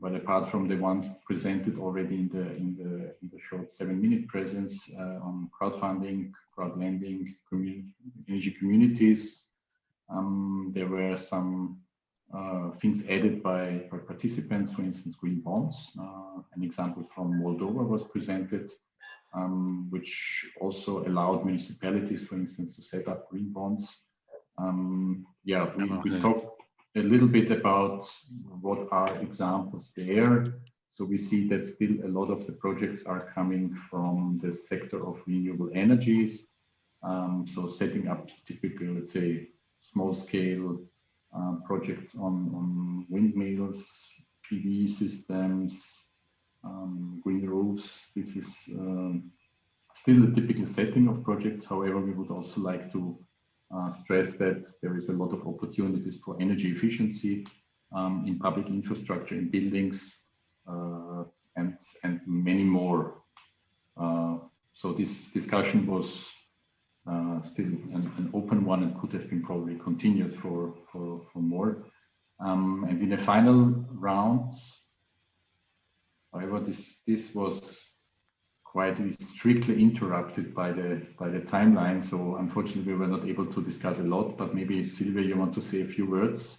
But apart from the ones presented already in the short 7-minute presence on crowdfunding, crowdlending, energy communities, there were some things added by participants, for instance, green bonds. An example from Moldova was presented, which also allowed municipalities, for instance, to set up green bonds. Yeah, we talked a little bit about what are examples there. So we see that still a lot of the projects are coming from the sector of renewable energies. So setting up typical, let's say, small scale projects on windmills, PV systems, green roofs. This is still a typical setting of projects. However, we would also like to stress that there is a lot of opportunities for energy efficiency in public infrastructure, in buildings, and many more. So this discussion was still an open one and could have been probably continued for more. And in the final round, however, this was quite strictly interrupted by the timeline. So unfortunately, we were not able to discuss a lot. But maybe Silvia, you want to say a few words?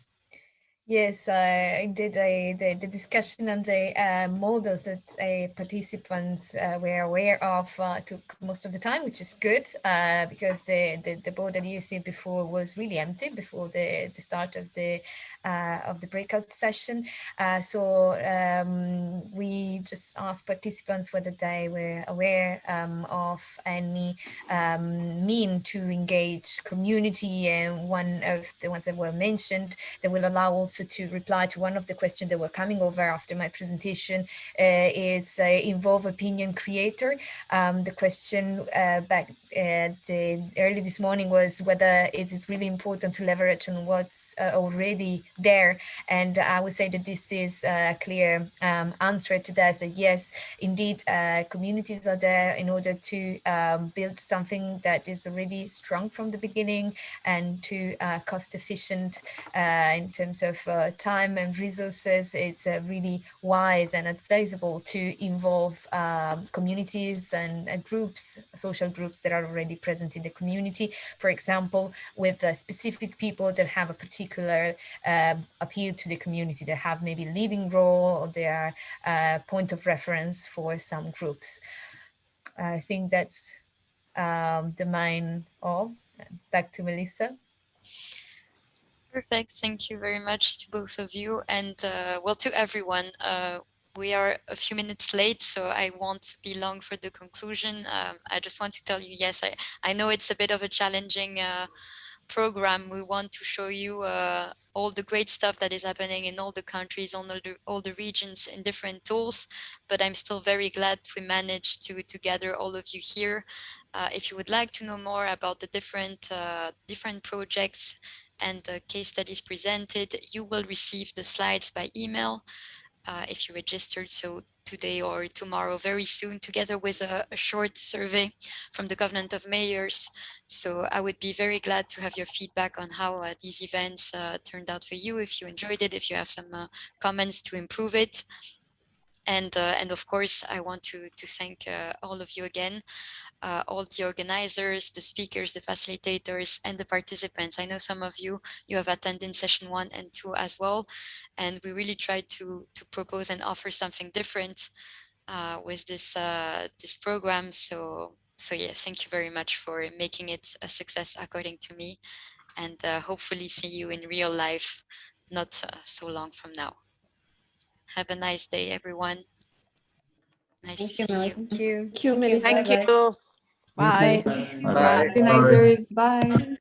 Yes, I did the discussion on the models that participants were aware of took most of the time, which is good because the board that you see before was really empty before the start of the breakout session. So we just asked participants whether they were aware of any mean to engage community, and one of the ones that were mentioned that will allow also to reply to one of the questions that were coming over after my presentation is involve opinion creator. The question back early this morning was whether it's really important to leverage on what's already there, and I would say that this is a clear answer to that yes, indeed, communities are there in order to build something that is already strong from the beginning and to cost efficient in terms of time and resources. It's really wise and advisable to involve communities and groups, social groups that are already present in the community. For example, with specific people that have a particular appeal to the community, that have maybe leading role, or they are point of reference for some groups. I think that's the main all. Back to Melissa. Perfect. Thank you very much to both of you, and well, to everyone. We are a few minutes late, so I won't be long for the conclusion. I just want to tell you, yes, I know it's a bit of a challenging program. We want to show you all the great stuff that is happening in all the countries, all the regions, in different tools, but I'm still very glad we managed to gather all of you here. If you would like to know more about the different projects and the case studies presented, you will receive the slides by email if you registered so today or tomorrow, very soon, together with a short survey from the Covenant of Mayors. So I would be very glad to have your feedback on how these events turned out for you, if you enjoyed it, if you have some comments to improve it. And of course, I want to thank all of you again. All the organizers, the speakers, the facilitators, and the participants. I know some of you have attended session 1 and 2 as well, and we really tried to propose and offer something different with this program. So yeah, thank you very much for making it a success according to me, and hopefully see you in real life not so long from now. Have a nice day, everyone. Nice to see you. Thank you. Thank you, Melissa. Thank you. Bye. Bye. Organizers, bye.